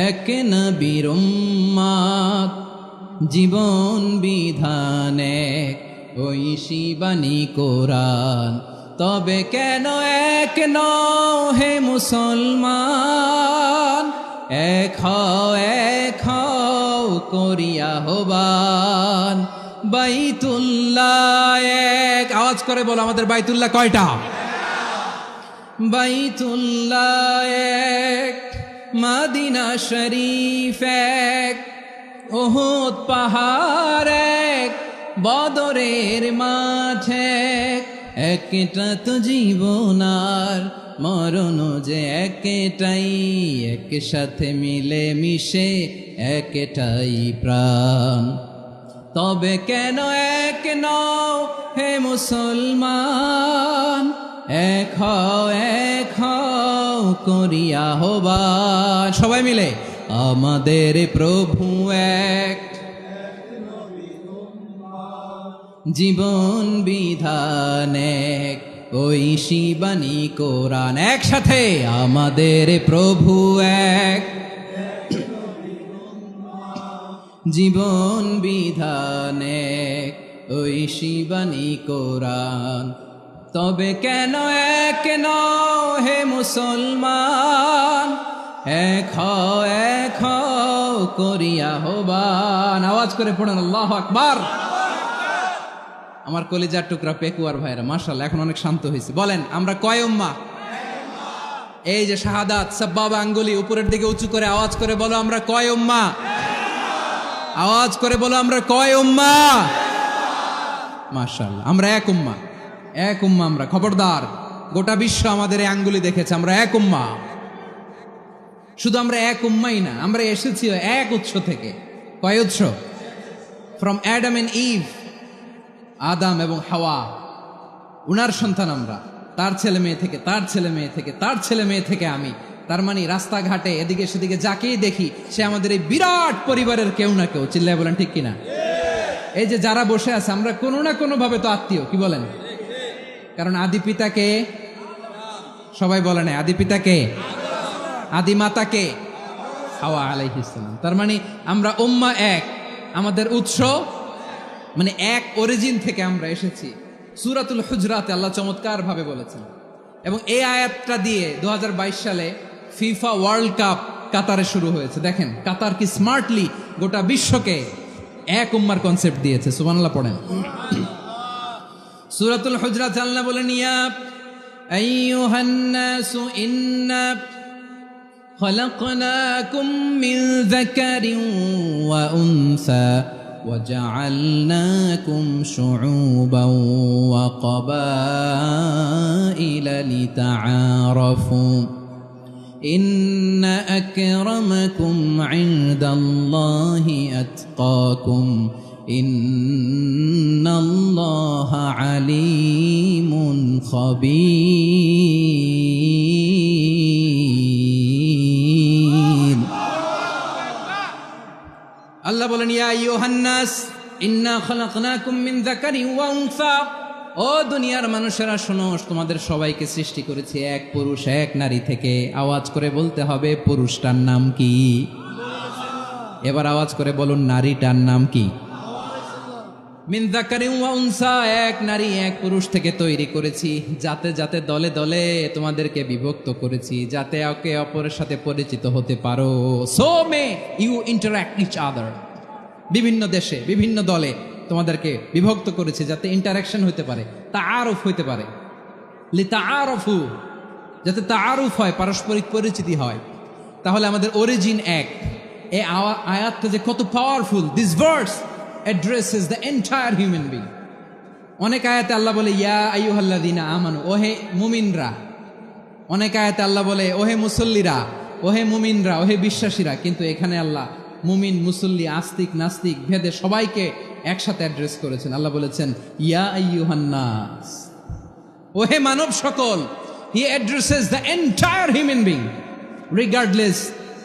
এক নবীর উম্মত, জীবন বিধান এক, ঐশী বাণী কোরআন। তবে কেন এক নও হে মুসলমান? এক হও করিয়া হবান। বাইতুল্লাহ এক, আওয়াজ করে বলো, আমাদের বাইতুল্লাহ কয়টা? বাইতুল্লাহ এক, মদিনা শরীফ এক, উহুদ পাহাড় এক, বদরের মাঠ এক। একটা তো জীবন আর মরণ যে একটাই, একসাথে মিলে মিশে একটাই প্রাণ। তবে কেন এক নও হে মুসলমান? এক হও করিয়া হবান। সবাই মিলে, আমাদের প্রভু এক, জীবন বিধান এক, ঐশী বাণী কোরআন। একসাথে, আমাদের প্রভু এক, জীবন বিধান এক, ঐশী বাণী কোরআন। তবে কেন এক নও হে মুসলমান? এক হও করিয়া হবান। আওয়াজ করে পড়েন আল্লাহু আকবার। আমার কলিজার টুকরা পেকুয়ার ভাইরা মাশাআল্লাহ এখন অনেক শান্ত হয়েছে। বলেন, আমরা কয় উম্মাহ? এই যে শাহাদাত, সাব্বাবা আঙ্গুলি উপরের দিকে উঁচু করে আওয়াজ করে বলো, আমরা কয় উম্মাহ? আওয়াজ করে বলো, আমরা কয় উম্মাহ? মাশাআল্লাহ, আমরা এক উম্মাহ, এক উম্মাহ আমরা। খবরদার, গোটা বিশ্ব আমাদের এই আঙ্গুলি দেখেছে, আমরা এক উম্মাহ। শুধু আমরা এক উম্মাই না, আমরা এসেছি এক উৎস থেকে। কয় উৎস? ফ্রম অ্যাডাম এন্ড ইভ, আদাম এবং হাওয়া, উনার সন্তান আমরা। তার ছেলে মেয়ে থেকে, তার ছেলে মেয়ে থেকে, তার ছেলে মেয়ে থেকে আমি। তার মানে রাস্তাঘাটে এদিকে সেদিকে যাকেই দেখি সে আমাদের এই বিরাট পরিবারের কেউ না কেউ। চিল্লায় বলেন ঠিক কিনা? এই যে যারা বসে আছে, আমরা কোনো না কোনো ভাবে তো আত্মীয়। কি বলেন? কারণ আদি পিতাকে সবাই বলে না, আদি পিতাকে, আদি মাতাকে হাওয়া আলাইহিস সালাম। তার মানে আমরা উম্মাহ এক, আমাদের উৎস মানে এক অরিজিন থেকে আমরা এসেছি। সূরাতুল হুজরাতে আল্লাহ চমৎকার ভাবে বলেছেন, এবং এই আয়াতটা দিয়ে 2022 সালে ফিফা ওয়ার্ল্ড কাপ কাতারে শুরু হয়েছে। দেখেন কাতার কি স্মার্টলি গোটা বিশ্বকে এক উম্মার কনসেপ্ট দিয়েছে। সুবহানাল্লাহ পড়েন। সূরাতুল হুজরাত আল্লাহ বলেন, ইয়া আইয়ুহান নাসু ইন্না খলাকনাকুম মিন যাকারিন ওয়া উনসা وجعلناكم شعوبا وقبائل لتعارفوا إن أكرمكم عند الله أتقاكم إن الله عليم خبير। আল্লাহ বলেন, ইয়া আইয়ুহান নাস ইন্না খলাকনাকুম মিন যাকারিন ওয়া উনসা, ও দুনিয়ার মানুষেরা শোনো, তোমাদের সবাইকে সৃষ্টি করেছি এক পুরুষ এক নারী থেকে। আওয়াজ করে বলতে হবে, পুরুষটার নাম কি? এবার আওয়াজ করে বলুন, নারীটার নাম কি? মিন যাকারিন ওয়া উনসা, এক নারী এক পুরুষ থেকে তৈরি করেছি। যাতে যাতে দলে দলে তোমাদেরকে বিভক্ত করেছি, যাতে একে অপরের সাথে পরিচিত হতে পারো। So may you interact each other. বিভিন্ন দেশে বিভিন্ন দলে তোমাদেরকে বিভক্ত করেছি যাতে ইন্টারাকশন হতে পারে, তাআরুফ হইতে পারে, লিতাআরফু, যাতে তাআরুফ হয়, পারস্পরিক পরিচিতি হয়। তাহলে আমাদের অরিজিন এক। এই আয়াতটা যে কত powerful! This verse addresses the entire human being. অনেক আয়াতে আল্লাহ বলে ইয়া আইয়ুহাল্লাযীনা আমানু, ওহে মুমিনরা। অনেক আয়াতে আল্লাহ বলে ওহে মুসল্লিরা, ওহে মুমিনরা, ওহে বিশ্বাসীরা। কিন্তু এখানে আল্লাহ মুমিন, মুসল্লি, আস্তিক, নাস্তিক ভেদে সবাইকে একসাথে অ্যাড্রেস করেছেন। আল্লাহ বলেছেন ইয়া আইয়ুহান নাস, ওহে মানব সকল। হি addresses the entire human being regardless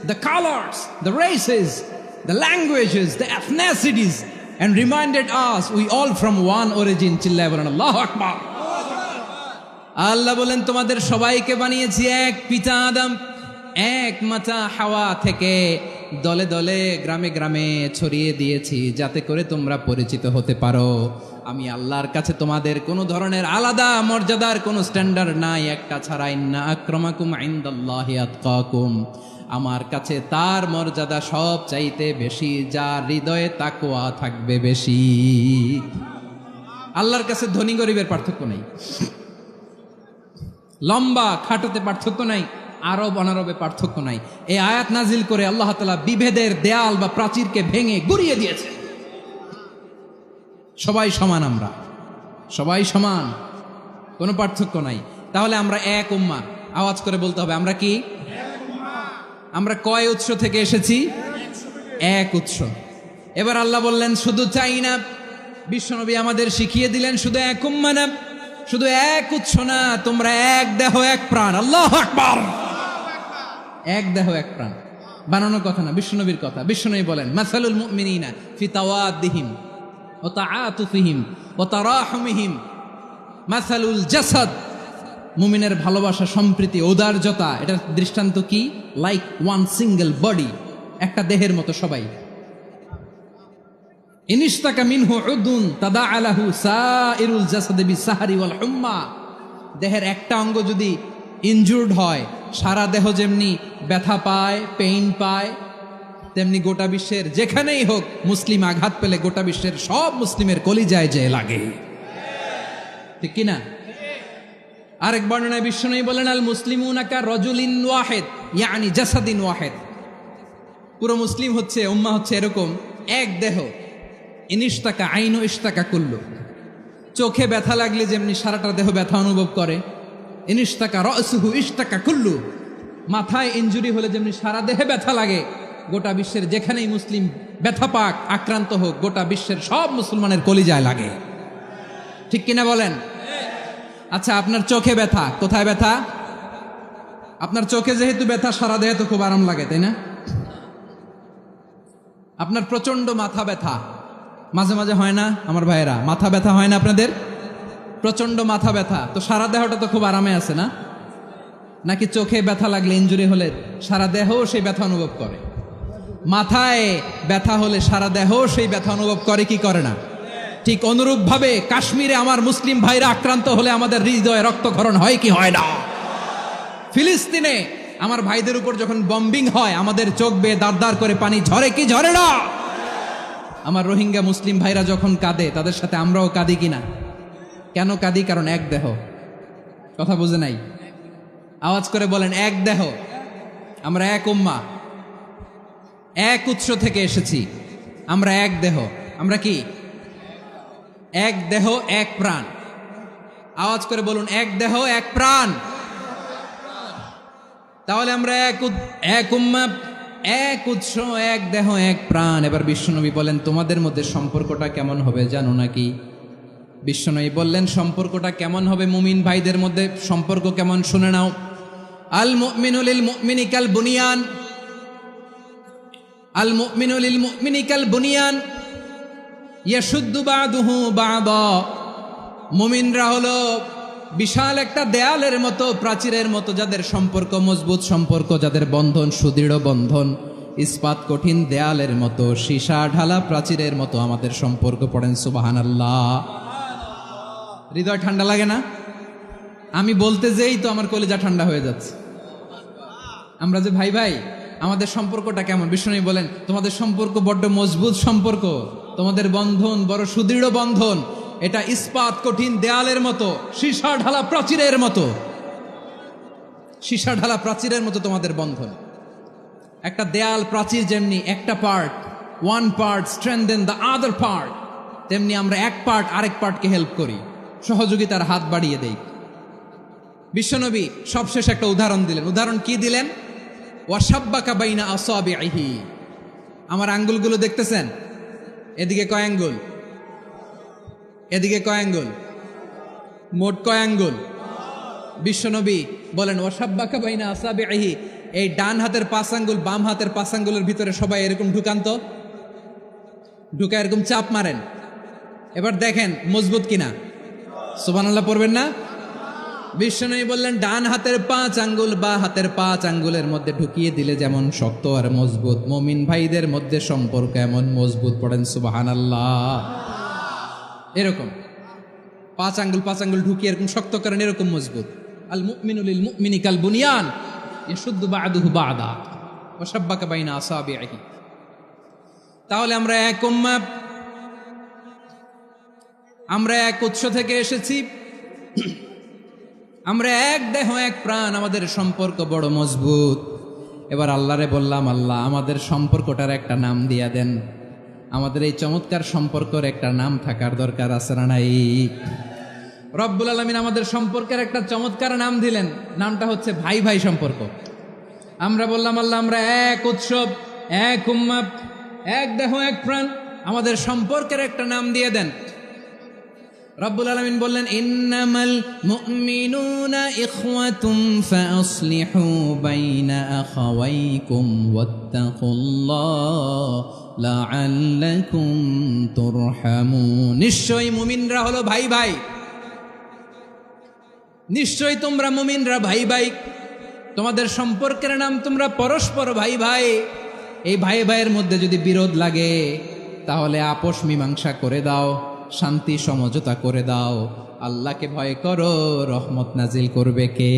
the colours, the races, the languages, the এথনিসিটিস, and reminded us we all from one origin. চিল্লায় বলেন আল্লাহু আকবার। আল্লাহ বলেন তোমাদের সবাইকে বানিয়েছি এক পিতা আদম, এক মাতা হাওয়া থেকে, দলে দলে গ্রামে গ্রামে ছড়িয়ে দিয়েছি যাতে করে তোমরা পরিচিত হতে পারো। আমি আল্লাহর কাছে তোমাদের কোনো ধরনের আলাদা মর্যাদার কোনো স্ট্যান্ডার্ড নাই, একটা ছাড়া। ইন্না আক্রামাকুম ইনদাল্লাহি আতকাকুম, আমার কাছে তার মর্যাদা সব চাইতে বেশি যার হৃদয়ে তাকওয়া থাকবে বেশি। আল্লাহর কাছে ধনী গরিবের পার্থক্য নেই, লম্বা খাটোতে পার্থক্য নাই, আরব অনারবে পার্থক্য নাই। এই আয়াত নাজিল করে আল্লাহ তাআলা বিভেদের দেয়াল বা প্রাচীরকে ভেঙে গুড়িয়ে দিয়েছে। সবাই সমান, আমরা সবাই সমান, কোনো পার্থক্য নাই। তাহলে আমরা এক উম্মাহ। আওয়াজ করে বলতে হবে আমরা কি? আমরা কয় উৎস থেকে এসেছি? এক উৎস। এবার আল্লাহ বললেন শুধু চাই না, বিশ্বনবী আমাদের শিখিয়ে দিলেন শুধু এক উম্মাহ না, শুধু এক উৎস না, তোমরা এক দেহ এক প্রাণ। আল্লাহু আকবার। এক দেহ এক প্রাণ বানানোর কথা না, বিশ্বনবীর কথা। বিশ্বনবী বলেন মাসালুল মুমিনিনা ফি তাওয়াদ্দিহিম ওয়া তাআতুফিহিম ওয়া তারাহুমিহিম মাসালুল জাসাদ। মুমিনের ভালোবাসা, সম্প্রীতি, ঔদার্যতা, এটার দৃষ্টান্ত কি? লাইক ওয়ান সিঙ্গেল বডি, একটা দেহের মতো সবাই। ইনিশতাকা মিনহু উদুন তাদাআ লাহু সাইরুল জাসাদি বিসাহরি ওয়াল হুম্মা। দেহের একটা অঙ্গ যদি ইনজুর্ড হয়, সারা দেহ যেমনি ব্যথা পায়, পেইন পায়, তেমনি গোটা বিশ্বের যেখানেই হোক মুসলিম আঘাত পেলে গোটা বিশ্বের সব মুসলিমের কলিজায় যে লাগে, ঠিক কিনা? আরেক বর্ণনায় বিশ্বনবী বলেন আল মুসলিমুনা কা রাজুলিন ওয়াহিদ ইয়ানি জাসাদিন ওয়াহিদ। পুরো মুসলিম হচ্ছে, উম্মাহ হচ্ছে এরকম এক দেহ। ইনিশতাকা আইনু ইশতাকা কুল্লু। চোখে ব্যথা লাগলে যেমনি সারাটা দেহ ব্যথা অনুভব করে, ইনিশতাকা রাসুহু ইশতাকা কুল্লু। মাথায় ইনজুরি হলে যেমনি সারা দেহে ব্যথা লাগে, গোটা বিশ্বের যেখানেই মুসলিম ব্যথা পাক, আক্রান্ত হোক, গোটা বিশ্বের সব মুসলমানের কলিজায় লাগে, ঠিক কিনা বলেন? আচ্ছা, আপনার চোখে ব্যথা, কোথায় ব্যথা? আপনার চোখে যেহেতু ব্যথা, সারা দেহে তো খুব আরাম লাগে, তাই না? আপনার প্রচন্ড মাথা ব্যথা মাঝে মাঝে হয় না আমার ভাইয়েরা? মাথা ব্যথা হয় না আপনাদের? প্রচন্ড মাথা ব্যথা, তো সারা দেহটা তো খুব আরামে আছে না? নাকি চোখে ব্যথা লাগলে, ইনজুরি হলে সারা দেহ সেই ব্যথা অনুভব করে? মাথায় ব্যথা হলে সারা দেহ সেই ব্যথা অনুভব করে কি করে না? ঠিক অনুরূপ ভাবে কাশ্মীরে আমার মুসলিম ভাইরা আক্রান্ত হলে আমাদের হৃদয়ে রক্তক্ষরণ হয় কি হয় না? ফিলিস্তিনে আমার ভাইদের উপর যখন বম্বিং হয়, আমাদের চোখ বেয়ে দাঁড় দাঁড় করে পানি ঝরে কি ঝরে না? আমার রোহিঙ্গা মুসলিম ভাইরা যখন কাঁদে, তাদের সাথে আমরাও কাঁদি কিনা? কেন কাঁদি? কারণ এক দেহ। কথা বুঝে নাই? আওয়াজ করে বলেন এক দেহ। আমরা এক উম্মাহ, এক উৎস থেকে এসেছি, আমরা এক দেহ। আমরা কি? এক দেহ এক প্রাণ। আওয়াজ করে বলুন এক দেহ এক প্রাণ। তাহলে আমরা এক উম্মাহ, এক উৎস, এক দেহ এক প্রাণ। এবার বিশ্বনবী বলেন তোমাদের মধ্যে সম্পর্কটা কেমন হবে জানো নাকি? বিশ্বনবী বললেন সম্পর্কটা কেমন হবে মুমিন ভাইদের মধ্যে? সম্পর্ক কেমন শুনে নাও। আল মুমিনু লিল মুমিনি কাল বুনিয়ান, আল মুমিনু লিল মুমিনি কাল বুনিয়ান ইয়াশুদ্দু বাদুহু বাদা। মুমিনরা হলো বিশাল একটা দেয়ালের মতো, প্রাচীরের মতো, যাদের সম্পর্ক মজবুত সম্পর্ক, যাদের বন্ধন সুদৃঢ় বন্ধন, ইস্পাত কঠিন দেয়ালের মতো, সীসা ঢালা প্রাচীরের মতো আমাদের সম্পর্ক। পড়েন সুবহানাল্লাহ। হৃদয় ঠান্ডা লাগে না? আমি বলতে যেই তো আমার কলিজা ঠান্ডা হয়ে যাচ্ছে। আমরা যে ভাই ভাই, আমাদের সম্পর্কটা কেমন? বিষ্ণু বলেন তোমাদের সম্পর্ক বড্ড মজবুত সম্পর্ক। তোমাদের বন্ধন বড় সুদৃঢ় বন্ধন, এটা ইস্পাত কঠিন দেয়ালের মতো, সীসা ঢালা প্রাচীরের মতো, সীসা ঢালা প্রাচীরের মতো তোমাদের বন্ধন। একটা দেয়াল প্রাচীর যেমনি একটা part, one part strengthen the other part, তেমনি আমরা এক পার্ট আরেক পার্টকে হেল্প করি, সহযোগিতার হাত বাড়িয়ে দেই। বিশ্বনবী সবশেষ একটা উদাহরণ দিলেন। উদাহরণ কি দিলেন? ওয়াসাব্বাকা বাইনা আসাবিহি, আমার আঙ্গুলগুলো দেখতেছেন? এদিকে কয় আঙ্গুল, এদিকে কয় আঙ্গুল, মোট কয় আঙ্গুল? বিশ্বনবী বলেন ওয়াসাব্বাকা বাইনা আসাবিহি, এই ডান হাতের 5 আঙ্গুল বাম হাতের 5 আঙ্গুলের ভিতরে সবাই এরকম ঢুকান্ত, ঢুকা এরকম চাপ মারেন, এবার দেখেন মজবুত কিনা। সুবহানাল্লাহ পড়বেন না? বিশ্বনবী বললেন ডান হাতের 5 আঙ্গুল বা হাতের 5 আঙ্গুলের মধ্যে ঢুকিয়ে দিলে যেমন শক্ত আর মজবুত, মুমিন ভাইদের মধ্যে সম্পর্ক এমন মজবুত। পড়েন সুবহানাল্লাহ। এরকম 5 আঙ্গুল ঢুকিয়ে এরকম শক্ত করেন, এরকম মজবুত। আল মুমিনু লিল মুমিনি কাল বুনিয়ান ইয়াশুদ্দু বা'দুহু বা'দা ওয়া শাব্বাকা বাইনা আসাবিহি। তাহলে আমরা এক উম্মাহ, আমরা এক উৎস থেকে এসেছি, আমরা এক দেহ এক প্রাণ, আমাদের সম্পর্ক বড় মজবুত। এবার আল্লাহরে বললাম, আল্লাহ আমাদের সম্পর্কটার একটা নাম দিয়া দেন। আমাদের এই চমৎকার সম্পর্কের একটা নাম থাকার দরকার আছে না নাই? রব্বুল আলামিন আমাদের সম্পর্কের একটা চমৎকার নাম দিলেন, নামটা হচ্ছে ভাই ভাই সম্পর্ক। আমরা বললাম আল্লাহ আমরা এক উৎসব, এক উম্মাহ, এক দেহ এক প্রাণ, আমাদের সম্পর্কের একটা নাম দিয়ে দেন। রব্বুল আলামিন বললেন ইন্নামাল মুমিনুনা ইখওয়াতুম ফাসলিহু বাইনা আখাওয়াইকুম ওয়াত্তাকুল্লাহ লাআল্লাকুম তুরহামুন। নিশ্চয়ই মুমিনরা হলো ভাই ভাই, নিশ্চয়ই তোমরা মুমিনরা ভাই ভাই, তোমাদের সম্পর্কের নাম তোমরা পরস্পর ভাই ভাই। এই ভাই ভাইয়ের মধ্যে যদি বিরোধ লাগে তাহলে আপোষ মীমাংসা করে দাও, শান্তি সমঝোতা করে দাও। আল্লাহকে ভয় করো, রহমত নাজিল করবে কে?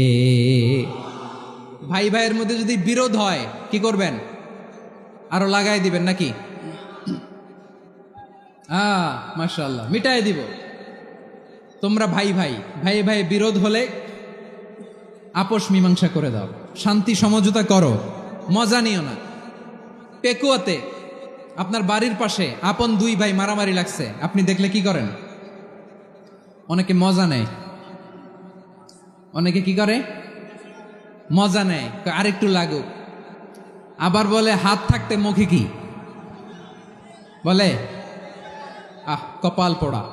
ভাই ভাইয়ের মধ্যে যদি বিরোধ হয় কি করবেন? আরো লাগাই দিবেন নাকি? মাশাআল্লাহ, মিটাই দিব। তোমরা ভাই ভাই, ভাই ভাই বিরোধ হলে আপোষ মীমাংসা করে দাও, শান্তি সমঝোতা করো, মজা নিও না। পেকুয়াতে আপনার বাড়ির পাশে আপন 2 ভাই মারামারি লাগছে, আপনি দেখলে কি করেন? অনেকে মজা নেয়, অনেকে কি করে? মজা নেয়, আরেকটু লাগুক। আবার বলে হাত থাকতে মুখে কি বলে? কপাল পোড়া,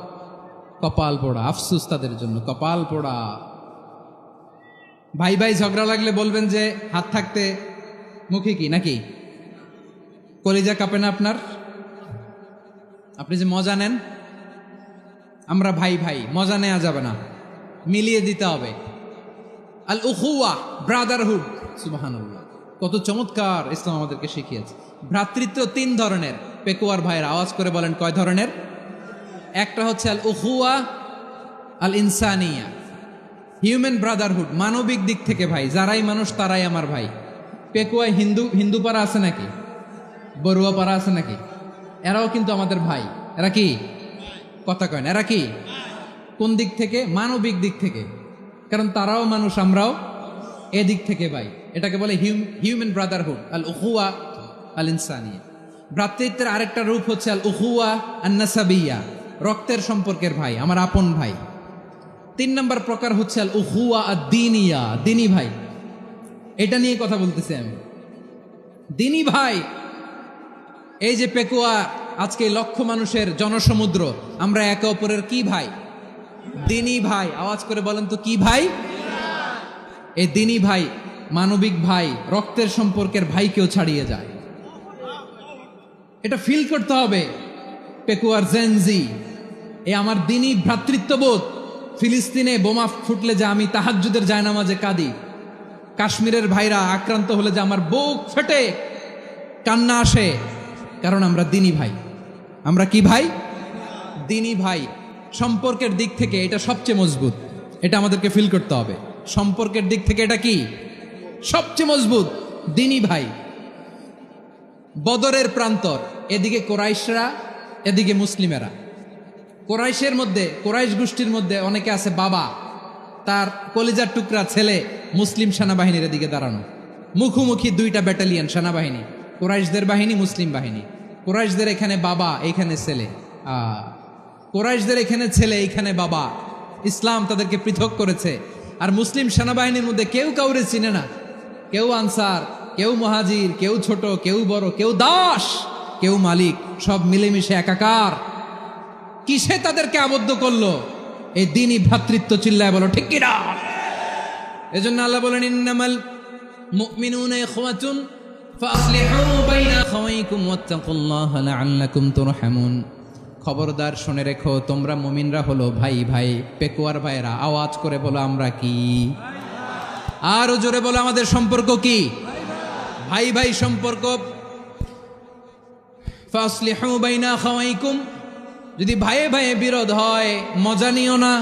কপাল পোড়া। আফসুস তাদের জন্য, কপাল পোড়া। ভাই ভাই ঝগড়া লাগলে বলবেন যে হাত থাকতে মুখে কি, নাকি? কলিজা কাঁপে না আপনার? আপনি যে মজা নেন। আমরা ভাই ভাই, মজা নেওয়া যাবে না, মিলিয়ে দিতে হবে। আল উখুয়া, ব্রাদারহুড। সুবহানাল্লাহ, কত চমৎকার ইসলাম আমাদেরকে শিখিয়েছে। ভ্রাতৃত্ব 3 ধরনের। পেকুয়ার ভাইয়ের আওয়াজ করে বলেন কয় ধরনের? একটা হচ্ছে আল উখুয়া আল ইনসানিয়া, হিউম্যান ব্রাদারহুড, মানবিক দিক থেকে ভাই, যারাই মানুষ তারাই আমার ভাই। পেকুয়ায় হিন্দু পাড়া আছে নাকি? বড়ুয়া পাড়া আছে নাকি? এরাও কিন্তু আমাদের ভাই। এরা কি? কথা কয় না, এরা কি? কোন দিক থেকে? মানবিক দিক থেকে, কারণ তারাও মানুষ, আমরাও এদিক থেকে ভাই। এটাকে বলে হিউম্যান ব্রাদারহুড, আল উখুয়া আল ইনসানিয়া। ভ্রাতৃত্বের আরেকটা রূপ হচ্ছে আল উখুয়া আন নাসাবিয়া, রক্তের সম্পর্কের ভাই, আমার আপন ভাই। 3 নম্বর প্রকার হচ্ছে আল উখুয়া আদ-দীনিয়া, দিনী ভাই। এটা নিয়ে কথা বলতেছি আমি। দিনী ভাই, এই যে পেকুয়া আজকে লক্ষ মানুষের জনসমুদ্র, আমরা একে অপরের কি ভাই? দিনী ভাই। আওয়াজ করে বলেন তো কি ভাই? এই দিনী ভাই, মানবিক ভাই, রক্তের সম্পর্কের ভাইকেও ছাড়িয়ে যায়। এটা ফিল করতে হবে। পেকুয়ার জেনজি, এই আমার দিনী ভ্রাতৃত্ববোধ। ফিলিস্তিনে বোমা ফুটলে যে আমি তাহাজ্জুদের জায়নামাজে কাঁদি, কাশ্মীরের ভাইরা আক্রান্ত হলে যে আমার বুক ফেটে কান্না আসে, কারণ আমরা দিনী ভাই। আমরা কি ভাই? দিনী ভাই। সম্পর্কের দিক থেকে এটা সবচেয়ে মজবুত, এটা আমাদেরকে ফিল করতে হবে। সম্পর্কের দিক থেকে এটা কি? সবচেয়ে মজবুত, দিনী ভাই। বদরের প্রান্তর, এদিকে কোরাইশরা, এদিকে মুসলিমেরা। কোরাইশ গোষ্ঠীর মধ্যে অনেকে আছে বাবা, তার কলিজার টুকরা ছেলে মুসলিম সেনাবাহিনীর এদিকে দাঁড়ানো, মুখোমুখি দুইটা ব্যাটালিয়ন সেনাবাহিনী, কোরাইশদের বাহিনী, মুসলিম বাহিনী। কোরাইশদের এখানে বাবা, এইখানে ছেলে, কোরাইশদের এখানে ছেলে, এইখানে বাবা। ইসলাম তাদেরকে পৃথক করেছে। আর মুসলিম সেনাবাহিনীর মধ্যে কেউ কাউরে চিনে না, কেউ আনসার, কেউ মুহাজির, কেউ ছোট, কেউ বড়, কেউ দাস, কেউ মালিক, সব মিলেমিশে একাকার। কিসে তাদেরকে আবদ্ধ করলো? এই দ্বীনি ভ্রাতৃত্ব। চিল্লায় বলো ঠিক কিনা? এজন্য আল্লাহ বলেন, ইন্নামাল মুমিনুনা ইখওয়াতুন ফাসলিহু বাইনা আখাওয়াইকুম ওয়াত্তাকুল্লাহা লাআল্লাকুম তুরহামুন। খবরদার শুনে রেখো, তোমরা মুমিনরা হলো ভাই ভাই, পেকুয়ার ভাইরা। আওয়াজ করে বলো আমরা কি? আরো জোরে বলো আমাদের সম্পর্ক কি? ভাই ভাই সম্পর্ক। ফাসলিহু বাইনা আখাওয়াইকুম, যদি ভাইয়ে ভাইয়ে বিরোধ হয় মজা নিও না।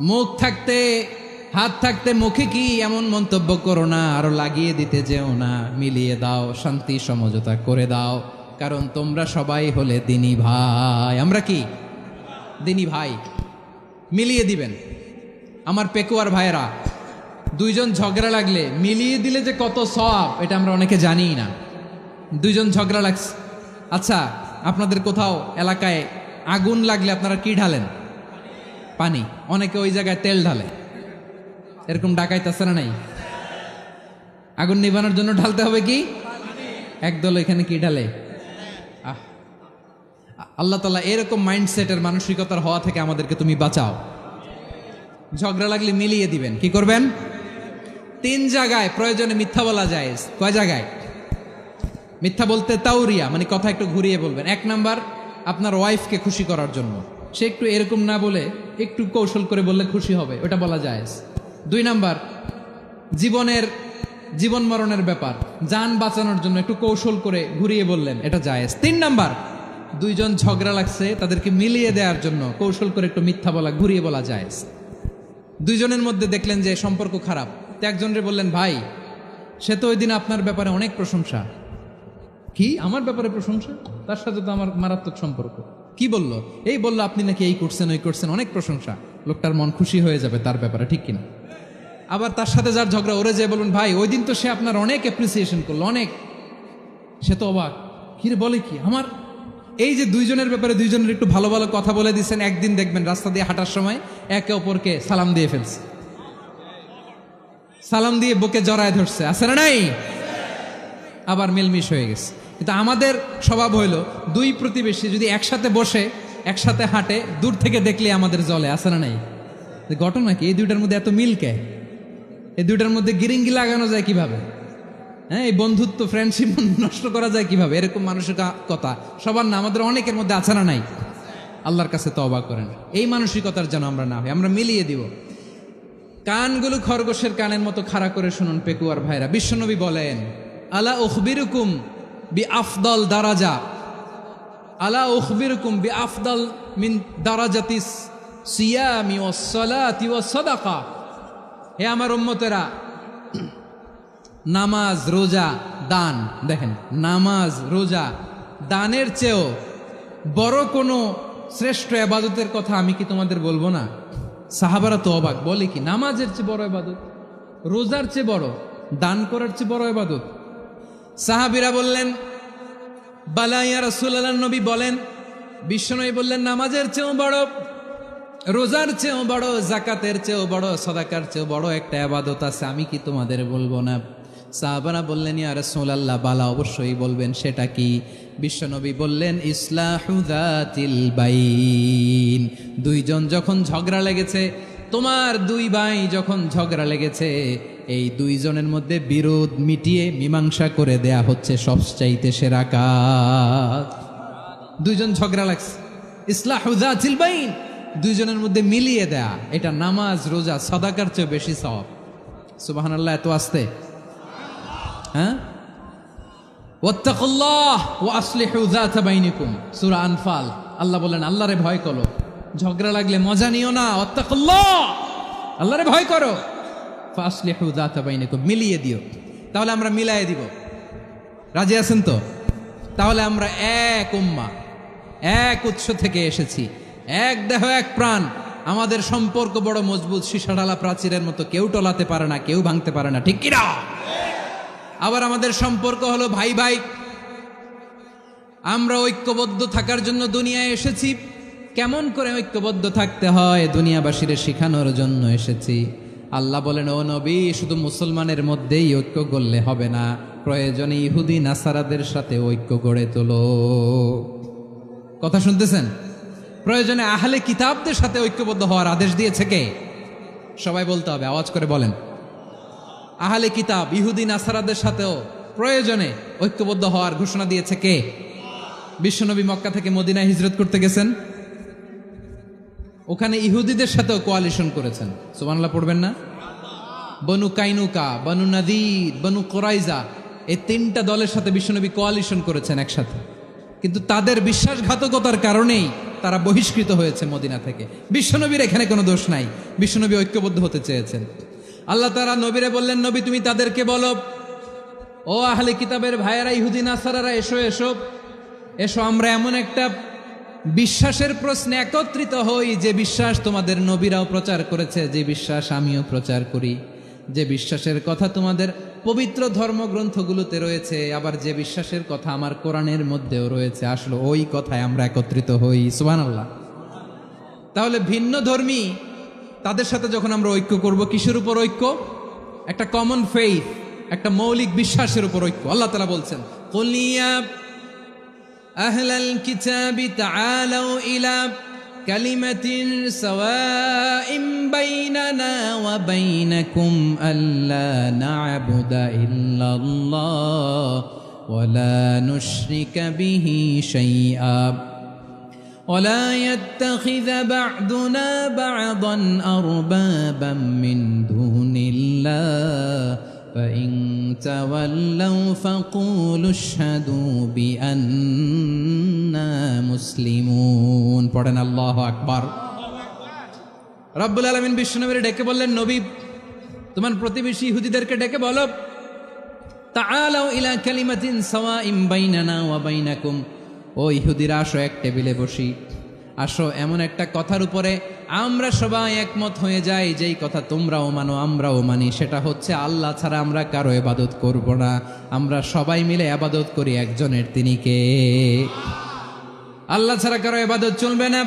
মুখ থাকতে হাত থাকতে মুখে কি এমন মন্তব্য করো না, আরো লাগিয়ে দিতে যেও না। মিলিয়ে দাও, শান্তি সমঝোতা করে দাও, কারণ তোমরা সবাই হলে দিনী ভাই। আমরা কি দিনী ভাই? মিলিয়ে দিবেন। আমার পেকুয়ার ভাইয়েরা, দুইজন ঝগড়া লাগলে মিলিয়ে দিলে যে কত সওয়াব, এটা আমরা অনেকে জানি না। দুইজন ঝগড়া লাগছে, আচ্ছা আপনাদের কোথাও এলাকায় আগুন লাগলে আপনারা কি ঢালেন? পানি। অনেকে ওই জায়গায় তেল ঢালে। এরকম ডাকাইতেছে না নাই? আগুন নিভানোর জন্য ঢালতে হবে কি? একদল এখানে কি ঢালে? আল্লাহ তাআলা এরকম মাইন্ডসেটের মানসিকতার হওয়া থেকে আমাদেরকে তুমি বাঁচাও। ঝগড়া লাগলে মিলিয়ে দিবেন। কি করবেন? 3 জায়গায় প্রয়োজনে মিথ্যা বলা যায়। কয় জায়গায় মিথ্যা বলতে? তাওরিয়া, মানে কথা একটু ঘুরিয়ে বলবেন। 1 নাম্বার, আপনার ওয়াইফকে খুশি করার জন্য। সে একটু এরকম না বলে একটু কৌশল করে বললে খুশি হবে, ওটা বলা যায়। 2 নাম্বার, জীবন মরণের ব্যাপার, জান বাঁচানোর জন্য একটু কৌশল করে ঘুরিয়ে বললেন, এটা জায়েজ। 3 নাম্বার, দুইজন ঝগড়া লাগছে তাদেরকে মিলিয়ে দেওয়ার জন্য কৌশল করে একটু মিথ্যা বলা, ঘুরিয়ে বলা জায়েজ। দুইজনের মধ্যে দেখলেন যে সম্পর্ক খারাপ, তো একজনরে বললেন, ভাই সে তো ওই দিন আপনার ব্যাপারে অনেক প্রশংসা। কি আমার ব্যাপারে প্রশংসা? তার সাথে তো আমার মারাত্মক সম্পর্ক। কি বলল? এই বললো আপনি নাকি এই করছেন ওই করছেন, অনেক প্রশংসা। লোকটার মন খুশি হয়ে যাবে তার ব্যাপারে, ঠিক কিনা? আবার তার সাথে যার ঝগড়া, ওরে যে বলুন, ভাই ওই দিন তো সে আপনার অনেক অ্যাপ্রিসিয়েশন করলো, অনেক। সে তো অবাক, কিরে বলে কি আমার? এই যে দুইজনের ব্যাপারে দুইজনের একটু ভালো ভালো কথা বলে দিচ্ছেন, একদিন দেখবেন রাস্তা দিয়ে হাঁটার সময় একে অপরকে সালাম দিয়ে ফেলছে, সালাম দিয়ে বুকে জড়ায় ধরছে, আছে না নাই? আবার মিলমিশ হয়ে গেছে। কিন্তু আমাদের স্বভাব হইল, দুই প্রতিবেশী যদি একসাথে বসে একসাথে হাঁটে, দূর থেকে দেখলে আমাদের জলে, আছে না নাই? ঘটনা কি? এই দুইটার মধ্যে এত মিল কে? এই দুইটার মধ্যে গিরিঙ্গি লাগানো যায় কিভাবে? হ্যাঁ, এই বন্ধুত্ব ফ্রেন্ডশিপ নষ্ট করা যায় কিভাবে? এরকম মানসিকতা সবার না, আমাদের অনেকের মধ্যে আছে না নাই? আল্লাহর কাছে তওবা করেন, এই মানসিকতার যেন আমরা না হই। আমরা মিলিয়ে দিব। কানগুলো খরগোশের কানের মতো খাড়া করে শুনুন পেকুয়ার ভাইরা। বিশ্বনবী বলেন, আলা উখবিরুকুম বি আফদল দারাজা, আলা উখবিরুকুম বি আফদল মিন দারাজাতিস সিয়ামি ওয়াস সালাতি ওয়াস সাদাকা। হে আমার উম্মতেরা, নামাজ, রোজা, দান, দেখেন নামাজ, রোজা, দানের চেয়েও বড় কোনো শ্রেষ্ঠ ইবাদতের কথা আমি কি তোমাদের বলবো না? সাহাবারা তো অবাক, বলে কি নামাজের চেয়ে বড় ইবাদত, রোজার চেয়ে বড়, দান করার চেয়ে বড় ইবাদত? সাহাবীরা বললেন, বালা ইয়া রাসূলুল্লাহ। নবী বলেন, বিশ্বনবী বললেন, নামাজের চেয়েও বড়, রোজার চেয়েও বড়, জাকাতের চেয়েও বড়, সাদাকার চেয়েও বড় একটা ইবাদত আছে, আমি কি তোমাদের বলবো না? সাহাবারা বললেন, ইয়া রাসূলুল্লাহ, বালা অবশ্যই বলবেন, সেটা কি? বিশ্বনবী বললেন, ইসলাহু যাতিল বাইন। দুইজন যখন ঝগড়া লেগেছে, তোমার দুই ভাই যখন ঝগড়া লেগেছে, এই দুইজনের মধ্যে বিরোধ মিটিয়ে মীমাংসা করে দেয়া হচ্ছে সবচাইতে সেরা কাজ। দুইজন ঝগড়া লাগছে, ইসলাহু যাতিল বাইন, দুইজনের মধ্যে মিলিয়ে দেয়া, এটা নামাজ, রোজা, সাদাকার চেয়ে বেশি সওয়াব। সুবহানাল্লাহ, এত আসতে। হ্যাঁ, ওয়াত্তাকুল্লাহ ওয়া আসলিহু যাতা বাইনিকুম, সূরা আনফাল। আল্লাহ বলেন, আল্লাহরে ভয় করো, ঝগড়া লাগলে মজা নিও না। ওয়াত্তাকুল্লাহ, আল্লাহরে ভয় করো। ফাসলিহু যাতা বাইনিকুম, মিলিয়ে দিও। তাহলে আমরা মিলায়ে দিব। রাজি আছেন তো? তাহলে আমরা এক উম্মাহ, এক উৎস থেকে এসেছি, এক দেহ এক প্রাণ। আমাদের সম্পর্ক বড় মজবুত, সীসাঢালা প্রাচীরের মতো, কেউ টলাতে পারে না, কেউ ভাঙতে পারে না, ঠিক কিনা? আবার আমাদের সম্পর্ক হলো ভাই ভাই। আমরা ঐক্যবদ্ধ থাকার জন্য দুনিয়ায় এসেছি। কেমন করে ঐক্যবদ্ধ থাকতে হয় দুনিয়াবাসীর শেখানোর জন্য এসেছি। আল্লাহ বলেন, ও নবী, শুধু মুসলমানের মধ্যেই ঐক্য গড়লে হবে না, প্রয়োজনে ইহুদি নাসারাদের সাথে ঐক্য গড়ে তোলো। কথা শুনতেছেন? প্রয়োজনে আহলে কিতাবদের সাথে ঐক্যবদ্ধ হওয়ার আদেশ দিয়েছে কে? সবাই বলতে হবে, আওয়াজ করে বলেন। আহলে কিতাব ইহুদি নাসারাদের সাথেও প্রয়োজনে ঐক্যবদ্ধ হওয়ার ঘোষণা দিয়েছে কে? বিশ্বনবী মক্কা থেকে মদিনায় হিজরত করতে গেছেন, ওখানে ইহুদিদের সাথেও কোয়ালিশন করেছেন। সুবহানাল্লাহ পড়বেন না? বনু কাইনুকা, বনু নাদির, বনু কোরাইজা, এই তিনটা দলের সাথে বিশ্বনবী কোয়ালিশন করেছেন একসাথে। কিন্তু তাদের বিশ্বাসঘাতকতার কারণেই তারা বহিষ্কৃত হয়েছে মদিনা থেকে। বিশ্বনবীর এখানে কোনো দোষ নাই, বিশ্বনবী ঐক্যবদ্ধ হতে চেয়েছেন। আল্লাহ তাআলা নবীরে বললেন, নবী তুমি তাদেরকে বলো, ও আহলে কিতাবের ভাইয়েরা, ইহুদি নাসারারা, এসো এসো এসো, আমরা এমন একটা বিশ্বাসের প্রশ্নে একত্রিত হই যে বিশ্বাস তোমাদের নবীরাও প্রচার করেছে, যে বিশ্বাস আমিও প্রচার করি, যে বিশ্বাসের কথা তোমাদের পবিত্র ধর্মগ্রন্থগুলোতে রয়েছে, আবার যে বিশ্বাসের কথা আমার কোরআনের মধ্যেও রয়েছে। আসলে ওই কথায় আমরা একত্রিত হই। সুবহানাল্লাহ। তাহলে ভিন্ন ধর্মী তাদের সাথে যখন আমরা ঐক্য করব, কিসের উপর ঐক্য? একটা কমন ফেইথ, একটা মৌলিক বিশ্বাসের উপর ঐক্য। আল্লাহ তাআলা বলছেন, কুল ইয়া আহলাল কিতাবি তাআলাউ ইলা কালিমাতিন সাওয়াইন বাইনানা ওয়া বাইনাকুম আল্লা না'বুদা ইল্লাল্লাহ ওয়া লা নুশরিকা বিহি শাইআ ولا يتخذ بعضنا بعضا أربابا من دون الله فإن تولوا فقولوا اشهدوا بأننا مسلمون। পড়েন আল্লাহু আকবার। রব্বুল আলামিন বিশ্বনবীকে ডেকে বললেন, নবী তোমার প্রতিবেশী ইহুদিদেরকে ডেকে বলো, তাআলাউ ইলা কালিমাতিন সাওয়াইন বাইনানা ওয়া বাইনাকুম, ও ইহুদিরা আসো, এক টেবিলে বসি, আসো এমন একটা কথার উপরে আমরা সবাই একমত হয়ে যাই, যেই কথা তোমরাও মানো আমরাও মানি। সেটা হচ্ছে আল্লাহ ছাড়া আমরা কারো ইবাদত করব না, আমরা সবাই মিলে ইবাদত করি একজনের, তিনি কে? আল্লাহ ছাড়া কারো ইবাদত চলবে না,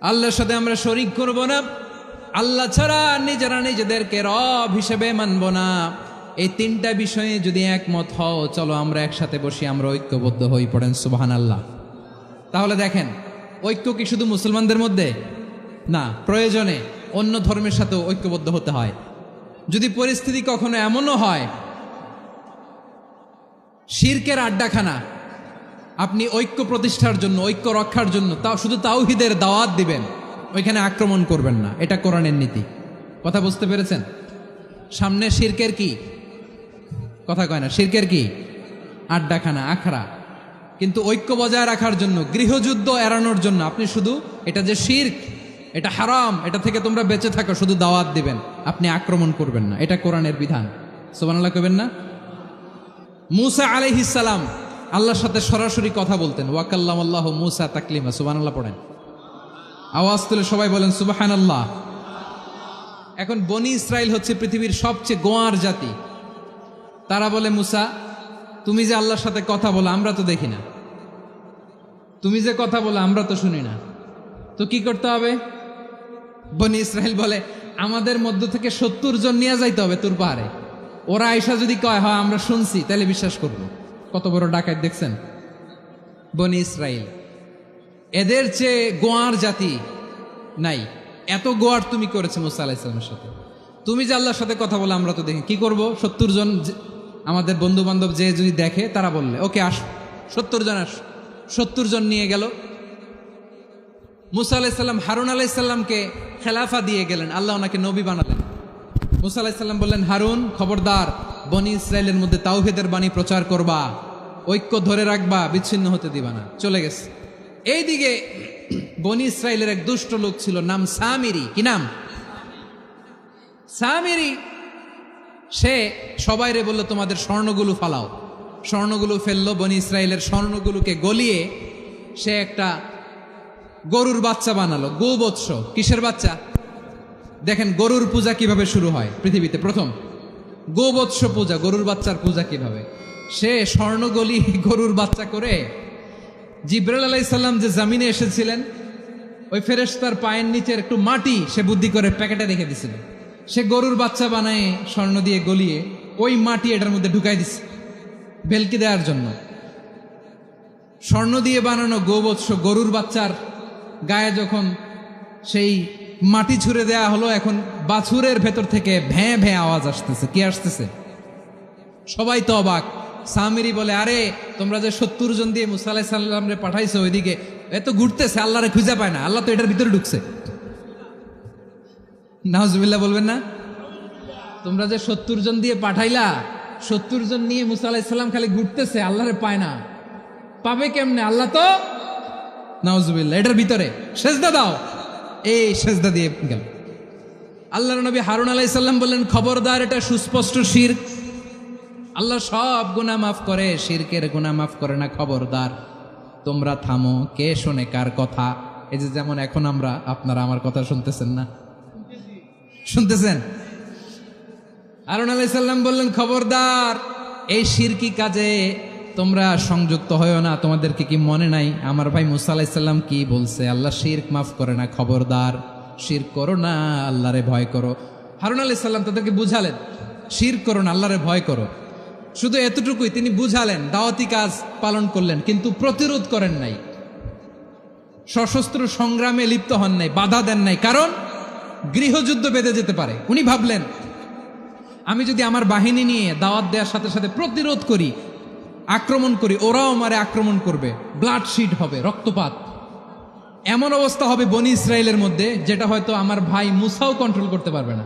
আল্লাহর সাথে আমরা শরীক করব না, আল্লাহ ছাড়া নিজেরা নিজেদেরকে রব হিসেবে মানব না। এই তিনটা বিষয়ে যদি একমত হও, চলো আমরা একসাথে বসি, আমরা ঐক্যবদ্ধ হই। পড়েন সুবহানাল্লাহ। তাহলে দেখেন, ঐক্য কি শুধু মুসলমানদের মধ্যে না, প্রয়োজনে অন্য ধর্মের সাথে ঐক্যবদ্ধ হতে হয়। যদি পরিস্থিতি কখনো এমনও হয় শিরকের আড্ডাখানা, আপনি ঐক্য প্রতিষ্ঠার জন্য, ঐক্য রক্ষার জন্য তাও শুধু তাওহীদের দাওয়াত দিবেন, ওইখানে আক্রমণ করবেন না। এটা কোরআনের নীতি। কথা বুঝতে পেরেছেন? সামনে শিরকের কি কথা কয় না, শিরকের কি আড্ডাখানা, আখড়া। কিন্তু ঐক্য বজায় রাখার জন্য, গৃহযুদ্ধ এড়ানোর জন্য আপনি শুধু এটা যে শিরক, এটা হারাম, এটা থেকে তোমরা বেঁচে থাকো, শুধু দাওয়াত দিবেন, আপনি আক্রমণ করবেন না। এটা কোরআনের বিধান। সুবহানাল্লাহ কইবেন না? মূসা আলাইহিস সালাম আল্লাহর সাথে সরাসরি কথা বলতেন। ওয়া কাল্লামাল্লাহু মূসা তাকলিমা। সুবহানাল্লাহ পড়েন, আওয়াজ তুলে সবাই বলেন সুবহানাল্লাহ। এখন বনি ইসরাইল হচ্ছে পৃথিবীর সবচেয়ে গোয়ার জাতি। তারা বলে, মূসা তুমি যে আল্লাহর সাথে কথা বলো আমরা তো দেখি না, তুমি যে কথা বলো আমরা তো শুনি না, তো কি করতে হবে? বনি ইসরাইল বলে, আমাদের মধ্য থেকে 70 জন নিয়ে যাইতে হবে তুর পাহাড়ে। ওরা আয়েশা যদি কয় হয় আমরা শুনছি, তাহলে বিশ্বাস করব। কত বড় ডাকাত দেখছেন বনি ইসরাইল। এদের চেয়ে গোয়ার জাতি নাই। এত গোয়ার তুমি করেছে মুসা আলাইহিস সালামের সাথে। তুমি যে আল্লাহর সাথে কথা বলে আমরা তো দেখি, কি করব? 70 জন আমাদের বন্ধু বান্ধব যে যদি দেখে, তারা বললে ওকে আস, 70 জন আস। 70 জন নিয়ে গেল। মুসা আলাইহিস সালাম হারুন আলাইহিস সালামকে খেলাফা দিয়ে গেলেন, আল্লাহ ওনাকে নবী বানালেন। মুসা আলাইহিস সালাম বললেন, হারুন খবরদার, বনি ইসরাইলের মধ্যে তাওহীদের বাণী প্রচার করবা, ঐক্য ধরে রাখবা, বিচ্ছিন্ন হতে দিবা না। চলে গেছে। এইদিকে বনি ইসরাইলের এক দুষ্ট লোক ছিল, নাম সামিরি। কি নাম? সামিরি। সে সবাইরে বলল, তোমাদের স্বর্ণগুলো ফালাও। স্বর্ণগুলো ফেললো, বনি ইসরাইলের স্বর্ণগুলোকে গলিয়ে সে একটা গরুর বাচ্চা বানালো, গোবৎস। কিসের বাচ্চা? দেখেন গরুর পূজা কিভাবে শুরু হয় পৃথিবীতে প্রথম, গোবৎস পূজা, গরুর বাচ্চার পূজা কিভাবে। সে স্বর্ণগলি গরুর বাচ্চা করে, জিব্রাইল আলাইহিস সালাম যে জমিনে এসেছিলেন, ওই ফেরেশতার পায়ের নিচের একটু মাটি সে বুদ্ধি করে প্যাকেটে রেখে দিছিল। সে গরুর বাচ্চা বানায় স্বর্ণ দিয়ে গলিয়ে ওই মাটি এটার মধ্যে ঢুকাই দিছে ভেলকি দেওয়ার জন্য। স্বর্ণ দিয়ে বানানো গোবৎস গরুর বাচ্চার গায়ে যখন সেই মাটি ছুঁড়ে দেয়া হলো, এখন বাছুরের ভেতর থেকে ভ্যাঁ ভ্যাঁ আওয়াজ আসতেছে। কি আসতেছে? সবাই তো অবাক। সামিরি বলে, আরে তোমরা যে 70 জন দিয়ে মুসা আলাইহিস সালাম রে পাঠাইছো ওইদিকে, এত ঘুরতেছে, আল্লাহরে খুঁজে পায় না, আল্লাহ তো এটার ভিতরে ঢুকছে। নাউজুবিল্লাহ বলবেন না? তোমরা যে 70 জন দিয়ে পাঠাইলা, 70 জন নিয়ে মুসা আলাইহিস সালাম খালি ঘুরতেছে, আল্লাহরে পায় না। পাবে কেমনে? আল্লাহ তো, নাউজুবিল্লাহ, এটার ভিতরে সেজদা দাও। এই সেজদা দিয়ে গেল। আল্লাহর নবী হারুন আলাইহিস সালাম বললেন, খবরদার, এটা সুস্পষ্ট শিরক। আল্লাহ সব গুনাহ মাফ করে, শিরকের গুনাহ মাফ করে না, খবরদার তোমরা থামো। কে শোনে কার কথা? এই যে যেমন এখন আপনারা আমার কথা শুনতেছেন না? শুনতেছেন? হারুন আলাইহিস সালাম বললেন, খবরদার, এই শিরকি কাজে তোমরা সংযুক্ত হয়ো না। তোমাদেরকে কি মনে নাই আমার ভাই মুসা আলাইহিস সালাম কি বলছে? আল্লাহ শিরক মাফ করে না, খবরদার শিরক করো না, আল্লাহরে ভয় করো। হারুন আলাইহিস সালাম তাদেরকে বুঝালেন, শিরক করো না, আল্লাহরে ভয় করো। শুধু এতটুকুই তিনি বুঝালেন, দাওয়াতি কাজ পালন করলেন, কিন্তু প্রতিরোধ করেন নাই, সশস্ত্র সংগ্রামে লিপ্ত হন নাই, বাধা দেন নাই, কারণ গৃহযুদ্ধ বেঁধে যেতে পারে। উনি ভাবলেন, আমি যদি আমার বাহিনী নিয়ে দাওয়াত দেওয়ার সাথে সাথে প্রতিরোধ করি, আক্রমণ করি, ওরাও আমারে আক্রমণ করবে, ব্লাডশিট হবে, রক্তপাত, এমন অবস্থা হবে বনি ইসরায়েলের মধ্যে যেটা হয়তো আমার ভাই মুসাও কন্ট্রোল করতে পারবে না।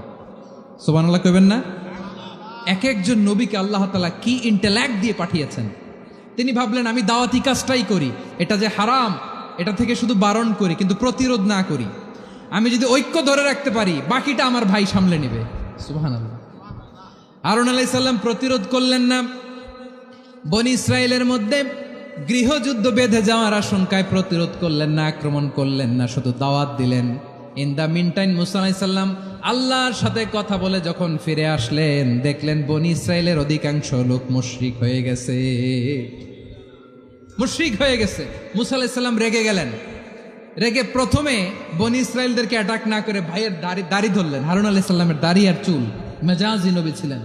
সুবহানাল্লাহ কইবেন না? এক একজন নবীকে আল্লাহ তাআলা কি ইন্টেলেক্ট দিয়ে পাঠিয়েছেন। তিনি ভাবলেন, আমি দাওয়াতি কাজটাই করি, এটা যে হারাম এটা থেকে শুধু বারণ করি, কিন্তু প্রতিরোধ না করি। আমি যদি ঐক্য ধরে রাখতে পারি, বাকিটা আমার ভাই সামলে নেবে। সুবহানাল্লাহ। হারুন আলাইহিস সালাম প্রতিরোধ করলেন না, বনি ইসরায়েলের মধ্যে গৃহযুদ্ধ বেঁধে যাওয়ার আশঙ্কায় প্রতিরোধ করলেন না, আক্রমণ করলেন না, শুধু দাওয়াত দিলেন। ইন দা মিন টাইম মুসা আলাইহিস সালাম আল্লাহর সাথে কথা বলে যখন ফিরে আসলেন, দেখলেন বনি ইসরায়েলের অধিকাংশ লোক মুশরিক হয়ে গেছে, মুশরিক হয়ে গেছে। মুসা আলাইহিস সালাম রেগে গেলেন। রেগে প্রথমে বনি ইসরায়েলদেরকে অ্যাটাক না করে ভাইয়ের দাড়ি ধরলেন। হারুন আলাইহিস সালামের দাড়ি আর চুল, মেজাজি নবী ছিলেন।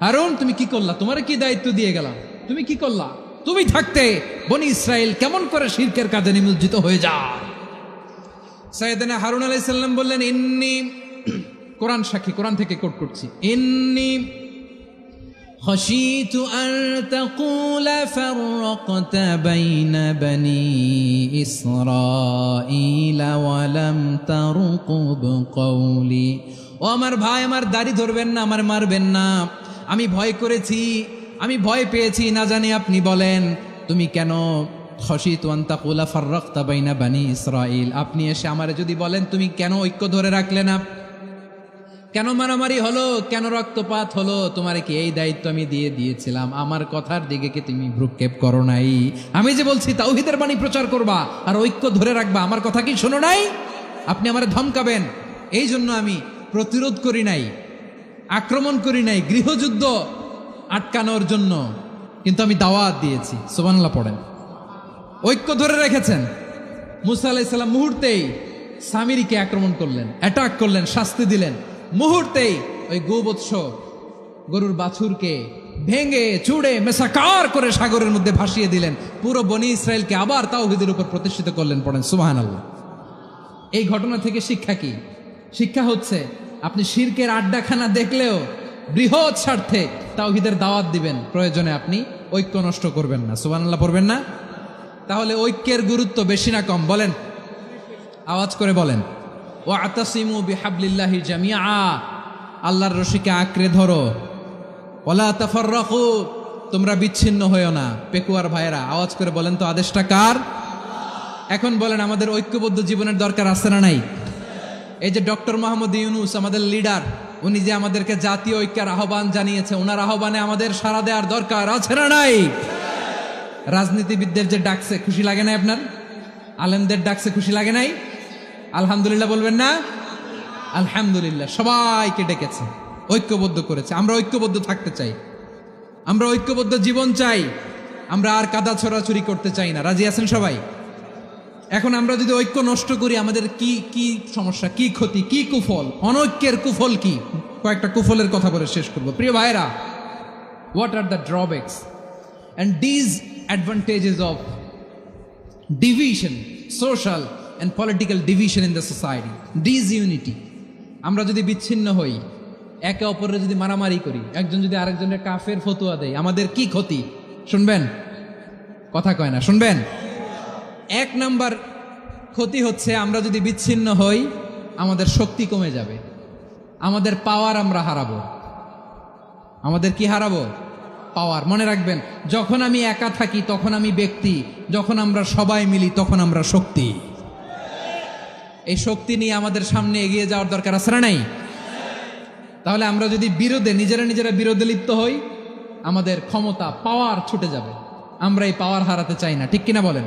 হারুন, তুমি কি করলা? তোমারে কি দায়িত্ব দিয়ে গেলাম? তুমি কি করলা? তুমি থাকতে বনি ইসরায়েল কেমন করে শিরকের কাজে নিমজ্জিত হয়ে যায়? সাইয়েদনা হারুন আলাইহিস সালাম বললেন, ইন্নী, কোরআন সাক্ষী, কোরআন থেকে কোট করছি, ইন্নী খাশিতু আন তাকুলা ফাররাকতা বাইনা বনি ইসরাঈলা ওয়া লাম তারকুব কওলি। ও আমার ভাই, আমার দাড়ি ধরবেন না, আমার মারবেন না। আমি ভয় করেছি, আমি ভয় পেয়েছি, না জানি আপনি বলেন তুমি কেন খাশিতু আন তাকুলা ফাররাকতা বাইনা বনি ইসরাঈল, আপনি এসে আমারে যদি বলেন তুমি কেন ঐক্য ধরে রাখলে না, কেন মারামারি হলো, কেন রক্তপাত হলো, তোমারে কি এই দায়িত্ব আমি দিয়ে দিয়েছিলাম? আমার কথার দিকে কি তুমি ভ্রুক্ষেপ করো নাই? আমি যে বলছি তাওহীদের বাণী প্রচার করবা আর ঐক্য ধরে রাখবা, আমার কথা কি শোনো নাই? আপনি আমারে ধমকাবেন, এই জন্য আমি প্রতিরোধ করি নাই, আক্রমণ করি নাই, গৃহযুদ্ধ আটকানোর জন্য, কিন্তু আমি দাওয়াত দিয়েছি। সুবহানাল্লাহ পড়েন। ঐক্য ধরে রেখেছেন। মুসা আলাইহিস সালাম মুহূর্তেই সামিরিকে আক্রমণ করলেন, অ্যাটাক করলেন, শাস্তি দিলেন। মুহূর্তেই ওই গোবৎস গরুর বাছুরকে ভেঙে চুড়ে মেসাকার করে সাগরের মধ্যে ভাসিয়ে দিলেন। পুরো বনি ইসরায়েলকে আবার তাওহীদের উপর প্রতিষ্ঠিত করলেন। পড়েন সুবহানাল্লাহ। এই ঘটনা থেকে শিক্ষা কি? শিক্ষা হচ্ছে, আপনি শিরকের আড্ডাখানা দেখলেও বৃহৎ স্বার্থে তাওহীদের দাওয়াত দিবেন, প্রয়োজনে আপনি ঐক্য নষ্ট করবেন না। সুবহানাল্লাহ পড়বেন না? তাহলে ঐক্যের গুরুত্ব বেশি না কম? বলেন, আওয়াজ করে বলেন। ওয়াতাসিমু বিহাবলিল্লাহি জামিআ, আল্লাহর রশিকে আঁকড়ে ধরো। ওয়ালা তাফাররাকু, তোমরা বিচ্ছিন্ন হয়েও না। পেকুয়ার ভাইয়েরা আওয়াজ করে বলেন তো, আদেশটা কার? এখন বলেন, আমাদের ঐক্যবদ্ধ জীবনের দরকার আছে না নাই? এই যে ডক্টর মোহাম্মদ ইউনূস আমাদের লিডার, উনি যে আমাদেরকে জাতীয় ঐক্যের আহ্বান জানিয়েছে, ওনার আহ্বানে আমাদের সাড়া দেওয়ার দরকার আছে না নাই? রাজনীতিবিদদের যে ডাকছে, খুশি লাগে না আপনার? আলেমদের ডাকছে খুশি লাগে নাই? আলহামদুলিল্লাহ বলবেন না? আলহামদুলিল্লাহ, সবাইকে ডেকেছে, ঐক্যবদ্ধ করেছে। আমরা ঐক্যবদ্ধ থাকতে চাই, আমরা ঐক্যবদ্ধ জীবন চাই, আমরা আর কাদা ছড়াছড়ি করতে চাই না। রাজি আছেন সবাই? এখন আমরা যদি ঐক্য নষ্ট করি আমাদের কি কি সমস্যা, কি ক্ষতি, কি কুফল? অনৈক্যের কুফল কি? কয়েকটা কুফলের কথা বলে শেষ করবো। প্রিয় ভাইরা, what are the drawbacks and disadvantages of division, social and political division in the society? Disunity. আমরা যদি বিচ্ছিন্ন হই, একে অপরের যদি মারামারি করি, একজন যদি আরেকজনের কাফের ফতোয়া দেয়, আমাদের কি ক্ষতি? শুনবেন? কথা কয় না, শুনবেন? এক নাম্বার ক্ষতি হচ্ছে আমরা যদি বিচ্ছিন্ন হই আমাদের শক্তি কমে যাবে, আমাদের পাওয়ার আমরা হারাবো। আমাদের কি হারাবো? পাওয়ার। মনে রাখবেন, যখন আমি একা থাকি তখন আমি ব্যক্তি, যখন আমরা সবাই মিলি তখন আমরা শক্তি। এই শক্তি নিয়ে আমাদের সামনে এগিয়ে যাওয়ার দরকার আছে না নাই? তাহলে আমরা যদি নিজেরা বিরোধে লিপ্ত হই আমাদের ক্ষমতা, পাওয়ার ছুটে যাবে। আমরা এই পাওয়ার হারাতে চাই না, ঠিক কিনা বলেন?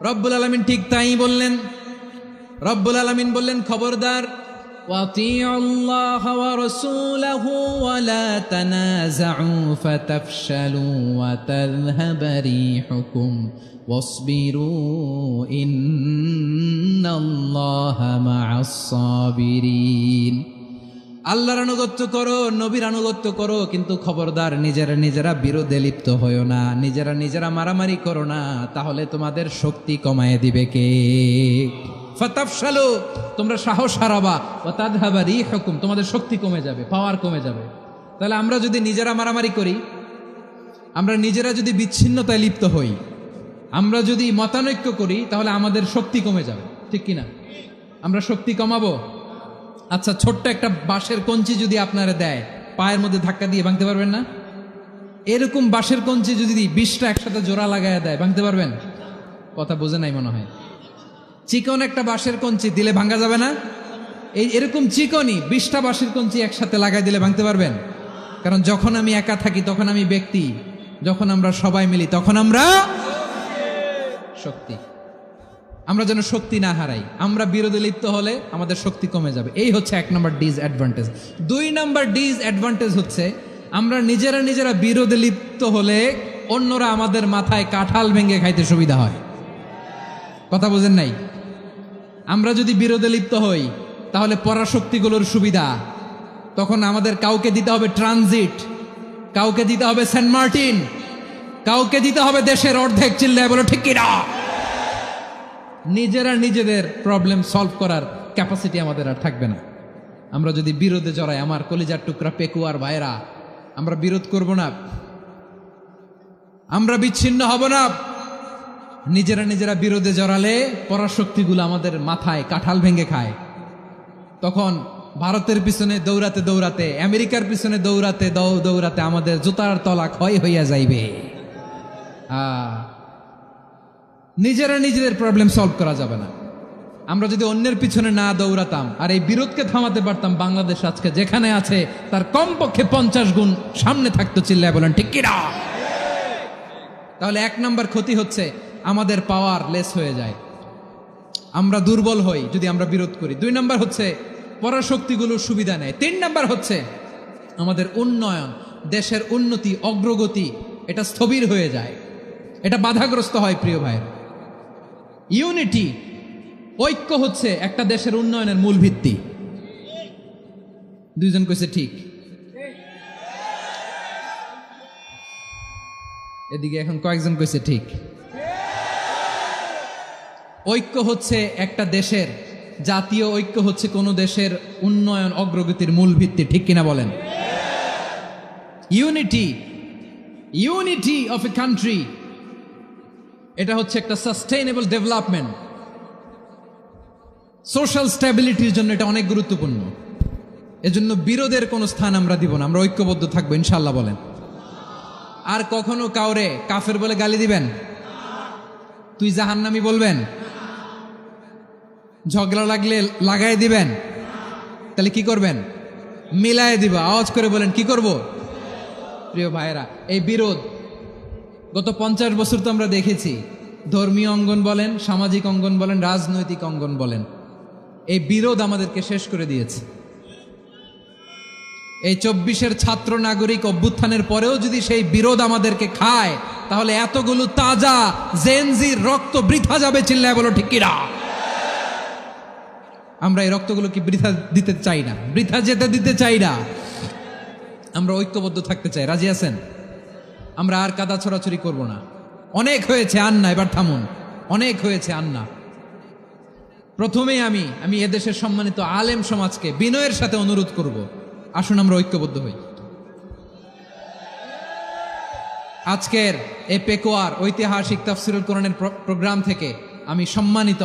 রব্বুল আলামিন ঠিক তাই বললেন। রব্বুল আলামিন বললেন, খবরদার, ওয়াতিউল্লাহ ওয়া রাসূলাহু ওয়া লা তানাযাউ ফাতাফশালু ওয়া তাযহাবা রিহুকুম ওয়াসবিরু ইন্নাল্লাহা মা'আস সাবিরিন। আল্লাহর আনুগত্য করো, নবীর আনুগত্য করো, কিন্তু খবরদার নিজেরা বিরোধে লিপ্ত হইও না, নিজেরা মারামারি করো না, তাহলে তোমাদের শক্তি কমায় দিবে কে? ফাতাফশালু, তোমরা সাহস হারাবা, ওয়া তাযহাবা রিহুকুম, তোমাদের শক্তি কমে যাবে, পাওয়ার কমে যাবে। তাহলে আমরা যদি নিজেরা মারামারি করি, আমরা নিজেরা যদি বিচ্ছিন্নতায় লিপ্ত হই, আমরা যদি মতানৈক্য করি, তাহলে আমাদের শক্তি কমে যাবে, ঠিক কিনা? আমরা শক্তি কমাবো। আচ্ছা, ছোট্ট একটা বাঁশের কঞ্চি যদি আপনারা দেয়, পায়ের মধ্যে ধাক্কা দিয়ে ভাঙতে পারবেন না? এরকম বাঁশের কঞ্চি যদি 20টা একসাথে জোড়া লাগায় দেয়, ভাঙতে পারবেন? কথা বোঝে নাই মনে হয়। চিকন একটা বাঁশের কঞ্চি দিলে ভাঙা যাবে না? এরকম চিকনই 20টা বাঁশের কঞ্চি একসাথে লাগাই দিলে ভাঙতে পারবেন? কারণ যখন আমি একা থাকি তখন আমি ব্যক্তি, যখন আমরা সবাই মিলি তখন আমরা শক্তি। আমরা যেন শক্তি না হারাই। আমরা বিরোধে লিপ্ত হলে আমাদের শক্তি কমে যাবে। এই হচ্ছে 1 নম্বর ডিসঅ্যাডভান্টেজ। 2 নম্বর ডিসঅ্যাডভান্টেজ হচ্ছে আমরা নিজেরা বিরোধে লিপ্ত হলে অন্যরা আমাদের মাথায় কাঁঠাল ভেঙে খাইতে সুবিধা হয়। কথা বোঝেন নাই? আমরা যদি বিরোধে লিপ্ত হই তাহলে পরাশক্তিগুলোর সুবিধা, তখন আমাদের কাউকে দিতে হবে ট্রানজিট, কাউকে দিতে হবে সেন্ট মার্টিন, কাউকে দিতে হবে দেশের অর্ধেক। চিল্লায় বলো ঠিক কিনা? নিজেদের প্রবলেম সলভ করার ক্যাপাসিটি আমাদের আর থাকবে না। আমরা যদি বিরোধে জড়াই, আমার কলিজার টুকরা পেকুয়ার ভাইরা, আমরা বিরোধ করব না, আমরা বিচ্ছিন্ন হব না। নিজেরা বিরোধে জড়ালে পরাশক্তিগুলো আমাদের মাথায় কাঁঠাল ভেঙে খায়। তখন ভারতের পিছনে দৌড়াতে, আমেরিকার পিছনে দৌড়াতে আমাদের জুতার তলা ক্ষয় হইয়া যাইবে। নিজেদের প্রবলেম সলভ করা যাবে না। আমরা যদি অন্যের পিছনে না দৌড়াতাম আর এই বিরোধকে থামাতে পারতাম, বাংলাদেশ আজকে যেখানে আছে তার কমপক্ষে 50 গুণ সামনে থাকতো। চিল্লায় বলেন ঠিক কিনা? তাহলে 1 নম্বর ক্ষতি হচ্ছে আমাদের পাওয়ার লেস হয়ে যায়, আমরা দুর্বল হই যদি আমরা বিরোধ করি। 2 নম্বর হচ্ছে পরাশক্তিগুলোর সুবিধা নেয়। 3 নম্বর হচ্ছে আমাদের উন্নয়ন, দেশের উন্নতি, অগ্রগতি, এটা স্থবির হয়ে যায়, এটা বাধাগ্রস্ত হয়। প্রিয় ভাই, ইউনিটি, ঐক্য হচ্ছে একটা দেশের উন্নয়নের মূল ভিত্তি। 2 জন কইছে ঠিক, এদিকে এখন কয়েকজন কইছে ঠিক। ঐক্য হচ্ছে একটা দেশের, জাতীয় ঐক্য হচ্ছে কোন দেশের উন্নয়ন অগ্রগতির মূল ভিত্তি, ঠিক কিনা বলেন? ইউনিটি অফ এ কান্ট্রি, এটা হচ্ছে একটা সাস্টেইনেবল ডেভেলপমেন্ট, সোশ্যাল স্ট্যাবিলিটির জন্য এটা অনেক গুরুত্বপূর্ণ। এজন্য বিরোধের কোনো স্থান আমরা দিব না, আমরা ঐক্যবদ্ধ থাকবো ইনশাআল্লাহ বলেন। আর কখনো কাউরে কাফের বলে গালি দিবেন? তুই জাহান্নামী বলবেন? ঝগড়া লাগলে লাগাই দিবেন? তাহলে কি করবেন? মিলায় দিবা। আওয়াজ করে বলেন কি করব? প্রিয় ভাইয়েরা, এই বিরোধ গত 50 বছর তো আমরা দেখেছি ধর্মীয় অঙ্গন বলেন, সামাজিক অঙ্গন বলেন, রাজনৈতিক অঙ্গন বলেন, এই বিরোধ আমাদেরকে শেষ করে দিয়েছে। এই 24-এর ছাত্র নাগরিক অভ্যুত্থানের পরেও যদি সেই বিরোধ আমাদেরকে খায়, তাহলে এতগুলো তাজা জেনজির রক্ত বৃথা যাবে। চিল্লায় বলো ঠিক কিনা? আমরা এই রক্তগুলো কি বৃথা দিতে চাই না, বৃথা যেতে দিতে চাই না। আমরা ঐক্যবদ্ধ থাকতে চাই। রাজি আছেন? আমরা আর কাদা ছড়াছড়ি করব না। অনেক হয়েছে আন্না, এবার থামুন। অনেক হয়েছে আন্না। প্রথমেই আমি এদেশের সম্মানিত আলেম সমাজকে বিনয়ের সাথে অনুরোধ করব, আসুন আমরা ঐক্যবদ্ধ হই। আজকের এই পেকুয়ার ঐতিহাসিক তাফসিরুল কোরআনের প্রোগ্রাম থেকে আমি সম্মানিত